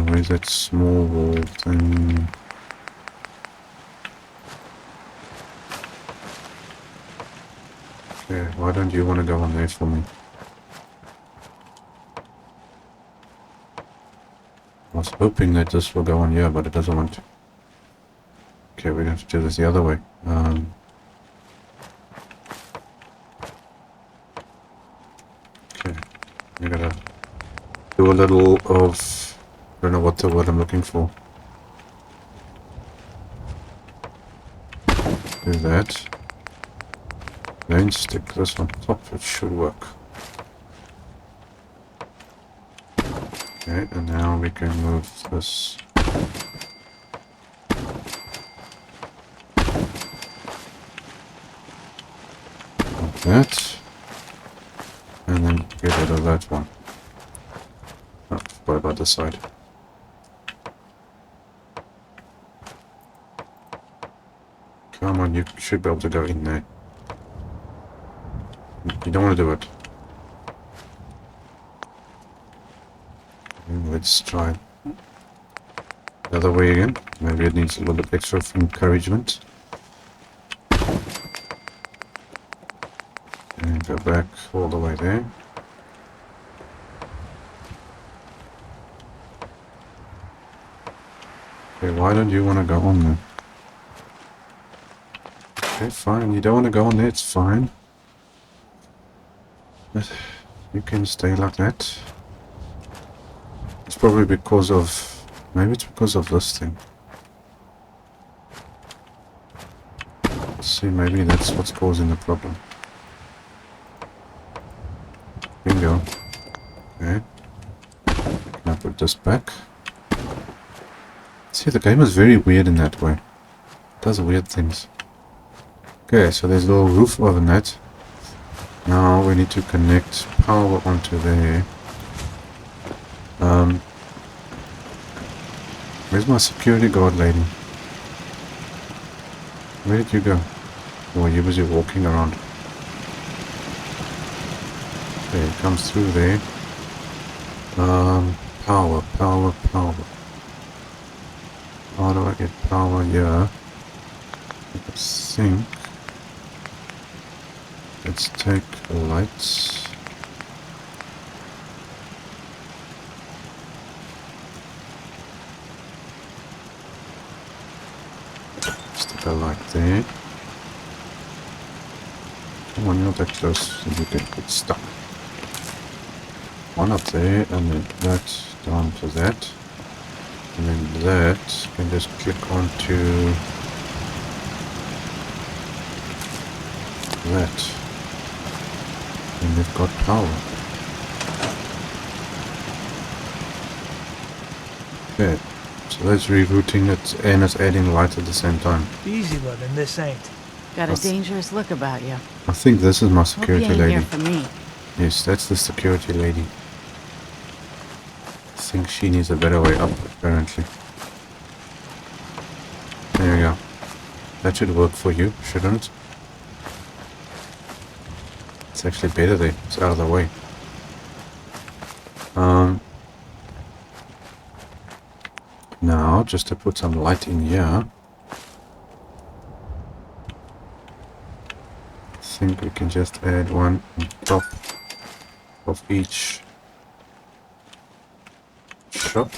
Speaker 1: Where's that small wall thing? Okay, why don't you want to go on there for me? I was hoping that this will go on here, but it doesn't want to. Okay, we're going to do this the other way. Okay, we're gonna do a little of, I don't know what the word I'm looking for. Do that. Then stick this on top, it should work. Okay, and now we can move this. Like that. And then get rid of that one. Oh, forgot about this side. Come on, you should be able to go in there. You don't want to do it. Let's try the other way again. Maybe it needs a little bit extra encouragement. And go back all the way there. Okay, why don't you want to go on there? Okay, fine. You don't want to go on there, it's fine. But you can stay like that. It's probably because of... maybe it's because of this thing. Let's see, maybe that's what's causing the problem. Bingo. Okay. Can I put this back? See, the game is very weird in that way. It does weird things. Okay, so there's a little roof over that. Now we need to connect power onto there. Where's my security guard lady? Where did you go? Oh, you're busy walking around. Okay, it comes through there. Power. How do I get power here? I think. Let's take lights. Stick a light there. Come on, you're not that close, so you can get stuck. One up there, and then that down to that. And then that can just click onto that. And we've got power. Okay, so that's rerouting it and it's adding light at the same time.
Speaker 5: Easy living, this ain't.
Speaker 4: Got a dangerous look about you.
Speaker 1: I think this is my
Speaker 4: Hope
Speaker 1: security
Speaker 4: you ain't
Speaker 1: lady.
Speaker 4: here for me.
Speaker 1: Yes, that's the security lady. I think she needs a better way up, apparently. There we go. That should work for you, shouldn't it? It's actually better there. It's out of the way. Now, just to put some light in here. I think we can just add one on top of each shop.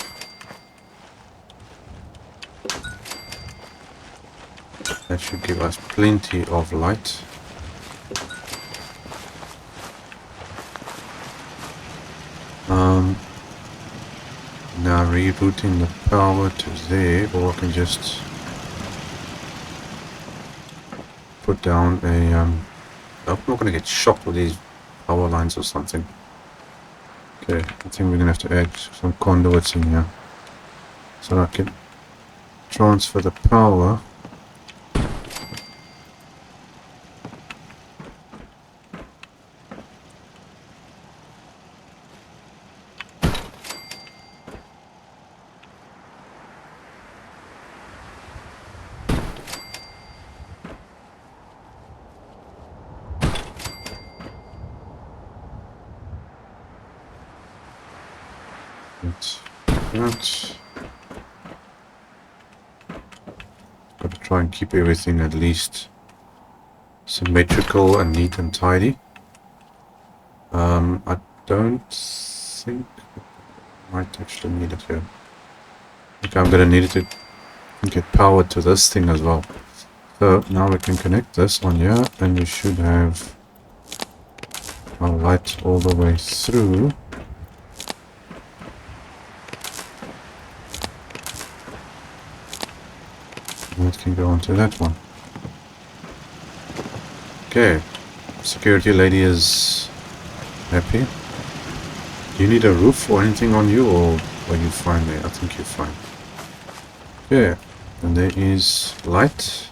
Speaker 1: That should give us plenty of light. Now rebooting the power to there, or I can just put down a I'm not gonna get shocked with these power lines or something. Okay, I think we're gonna have to add some conduits in here so I can transfer the power. That. Got to try and keep everything at least symmetrical and neat and tidy. I don't think I might actually need it here. Okay, I'm gonna need it to get power to this thing as well. So now we can connect this on here, and we should have our light all the way through. That can go onto that one. Okay, security lady is happy. Do you need a roof or anything on you, or are you fine there? I think you're fine. Okay, and there is light,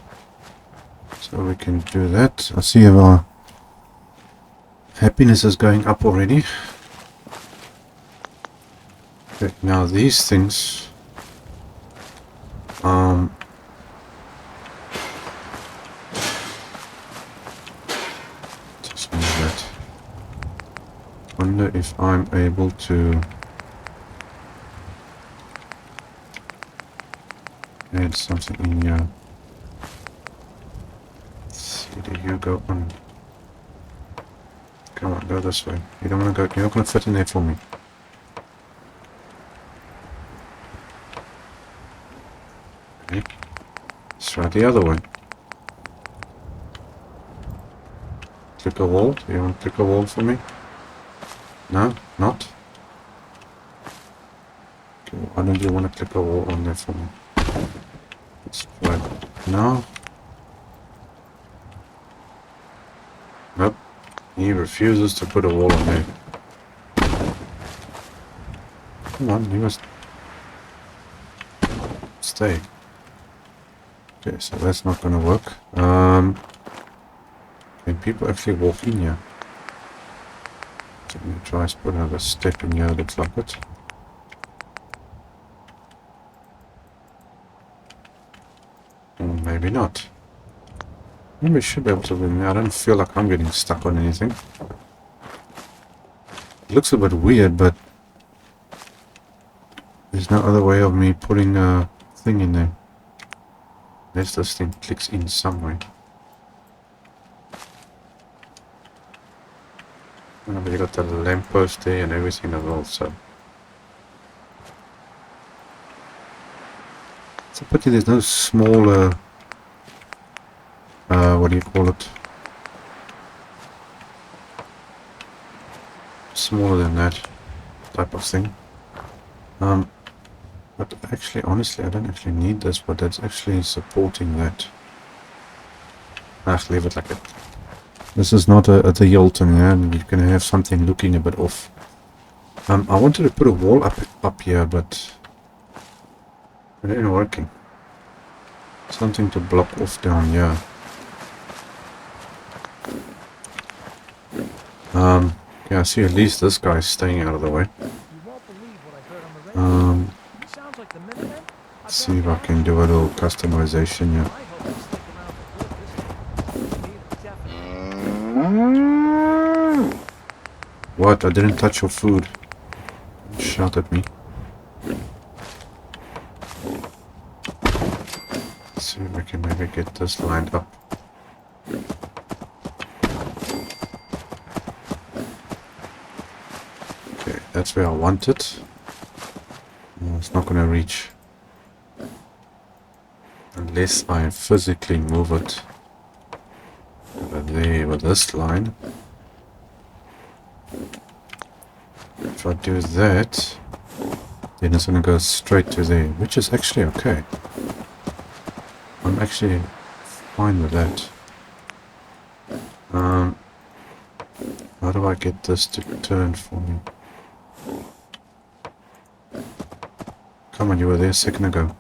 Speaker 1: so we can do that. I see our happiness is going up already. Okay, now these things just move that. Wonder if I'm able to add something in here. Let's see, do you go on? Come on, go this way. You don't want to go. You're not going to fit in there for me. Okay. Let's try the other way. Click a wall. Do you want to click a wall for me? No? Not? Okay, why don't you want to click a wall on there for me? Let's try now. Nope. He refuses to put a wall on there. Come on, you must stay. Okay, so that's not gonna work. Can people actually walk in here? Let me try to put another step in here, looks like it. Or maybe not. Maybe we should be able to win. I don't feel like I'm getting stuck on anything. It looks a bit weird, but there's no other way of me putting a thing in there. Unless this thing clicks in somewhere. And we got the lamppost there and everything as well, so. It's a pity there's no smaller, what do you call it? Smaller than that type of thing. But actually, honestly, I don't actually need this, but that's actually supporting that. Leave it like it. This is not a the Yolton, yeah? You're gonna have something looking a bit off. I wanted to put a wall up here, but it ain't working. Something to block off down here. Yeah, I see at least this guy's staying out of the way. Let's see if I can do a little customization here. What? I didn't touch your food. Shout at me. Let's see if I can maybe get this lined up. Okay, that's where I want it. No, it's not going to reach. Unless I physically move it over there with this line. If I do that, then it's going to go straight to there, which is actually okay. I'm actually fine with that. How do I get this to turn for me? Come on, you were there a second ago.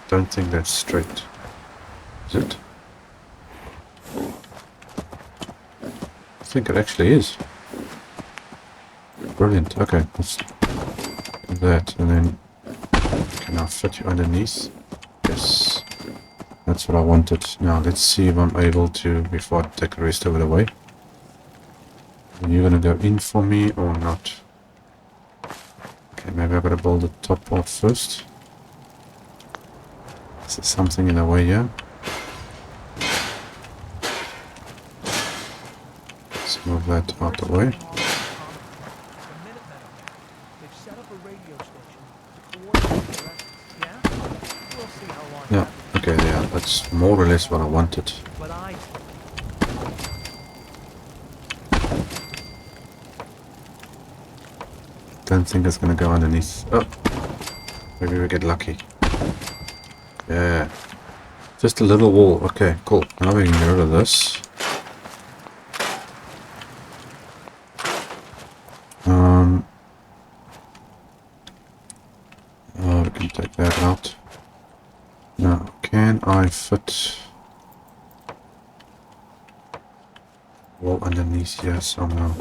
Speaker 1: Don't think that's straight. Is it? I think it actually is. Brilliant. Okay, let's do that, and then can I fit you underneath? Yes. That's what I wanted. Now let's see if I'm able to, before I take the rest of it away. Are you gonna go in for me or not? Okay, maybe I gotta build the top part first. Is there something in the way here? Let's move that out the way. Yeah, okay, yeah, that's more or less what I wanted. Don't think it's gonna go underneath. Oh, maybe we get lucky. Yeah, just a little wall. Okay, cool. Now we can get rid of this. We can take that out. Now, can I fit wall underneath here somehow?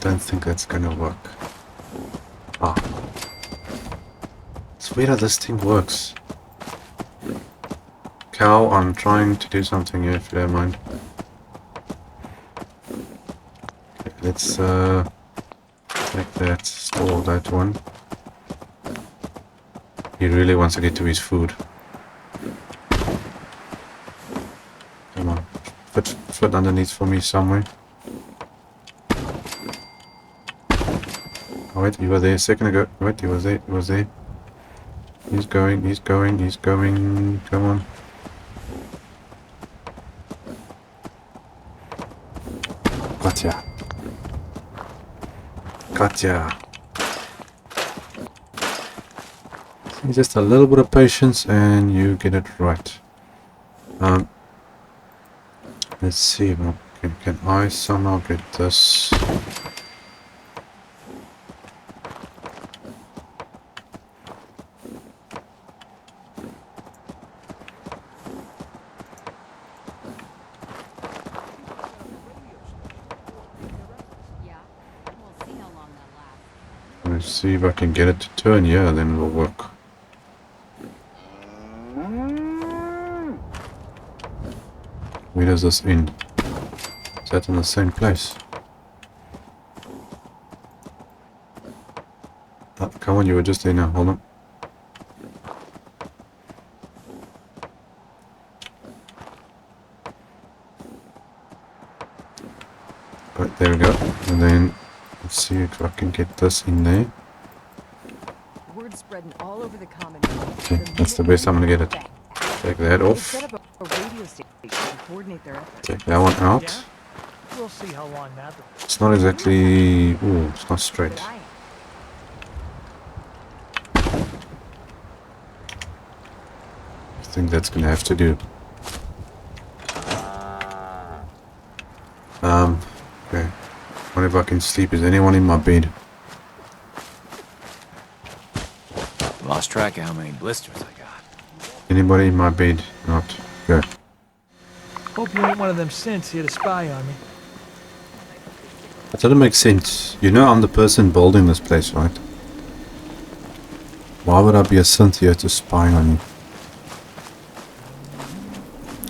Speaker 1: Don't think that's gonna work. Ah. It's weird how this thing works. Cow, I'm trying to do something here, if you don't mind. Okay, let's take that, store that one. He really wants to get to his food. Come on, fit underneath for me somewhere. Oh wait, you were there a second ago. Wait, he was there, he was there. He's going, he's going, he's going. Come on. Gotcha. Gotcha. Just a little bit of patience and you get it right. Let's see, can I somehow get this? Let's see if I can get it to turn here, then it'll work. Where does this end? Is that in the same place? Oh, come on, you were just there now. Hold on. Right, there we go. And then let's see if I can get this in there.
Speaker 6: Word spreading all over the common.
Speaker 1: Okay, that's the best I'm gonna get it. Take that
Speaker 6: They
Speaker 1: off.
Speaker 6: set up a radio station to coordinate their efforts.
Speaker 1: Take that one out.
Speaker 5: Yeah? We'll see how long that lasts.
Speaker 1: It's not exactly... Ooh, it's not straight.
Speaker 6: But I-
Speaker 1: I think that's gonna have to do. Okay. What if I can sleep? Is anyone in my bed?
Speaker 2: Lost track of how many blisters I got.
Speaker 1: Anybody in my bed? Not. Okay.
Speaker 5: Hope you ain't one of them synths here to spy on me.
Speaker 1: That doesn't make sense. You know I'm the person building this place, right? Why would I be a synth here to spy on you?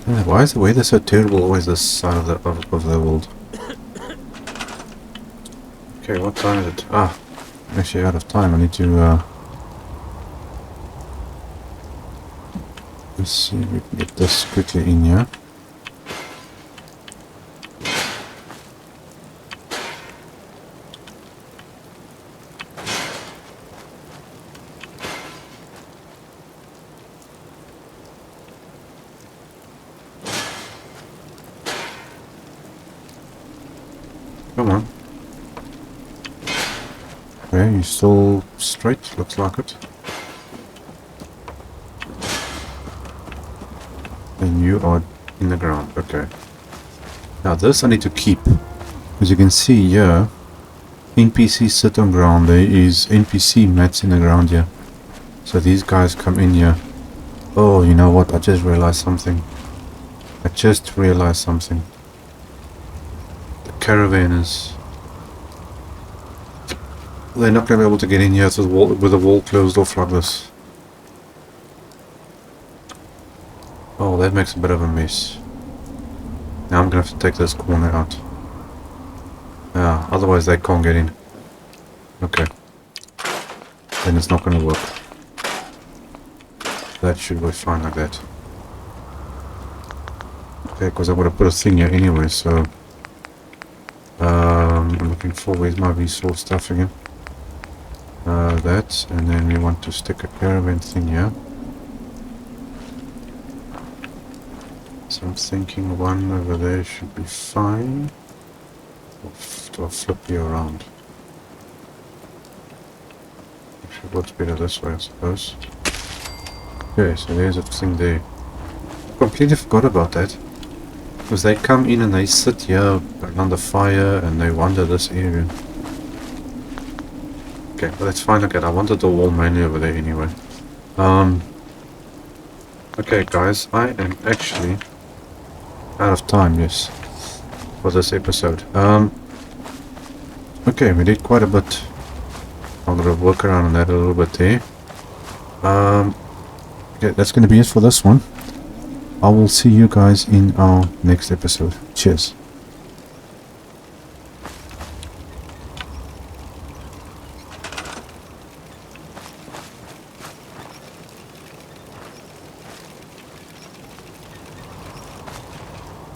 Speaker 1: Yeah, why is the weather so terrible always this side of the world? Okay, what time is it? Ah, I'm actually out of time. I need to let's see if we can get this quickly in here. Come on. Okay, you're still straight, looks like it. And you are in the ground, okay. Now this I need to keep. As you can see here, NPCs sit on ground, there is NPC mats in the ground here. So these guys come in here. Oh, you know what, I just realized something. The caravanners. They're not going to be able to get in here with the wall closed off like this. Oh, that makes a bit of a mess. Now I'm going to have to take this corner out. Yeah, otherwise they can't get in. Okay. Then it's not going to work. That should be fine like that. Okay, because I'm going to put a thing here anyway, so... I'm looking for, where's my resource stuff again? That, and then we want to stick a caravan thing here. So I'm thinking one over there should be fine. I'll flip you around. Actually, works better this way, I suppose. Okay, so there's a thing there. Completely forgot about that. Because they come in and they sit here around the fire and they wander this area. Okay, but that's fine. Okay, I wanted the wall mainly over there anyway. Okay guys, I am actually out of time, yes, for this episode. Okay, we did quite a bit. I'm gonna work around on that a little bit there. Okay, that's gonna be it for this one. I will see you guys in our next episode. Cheers.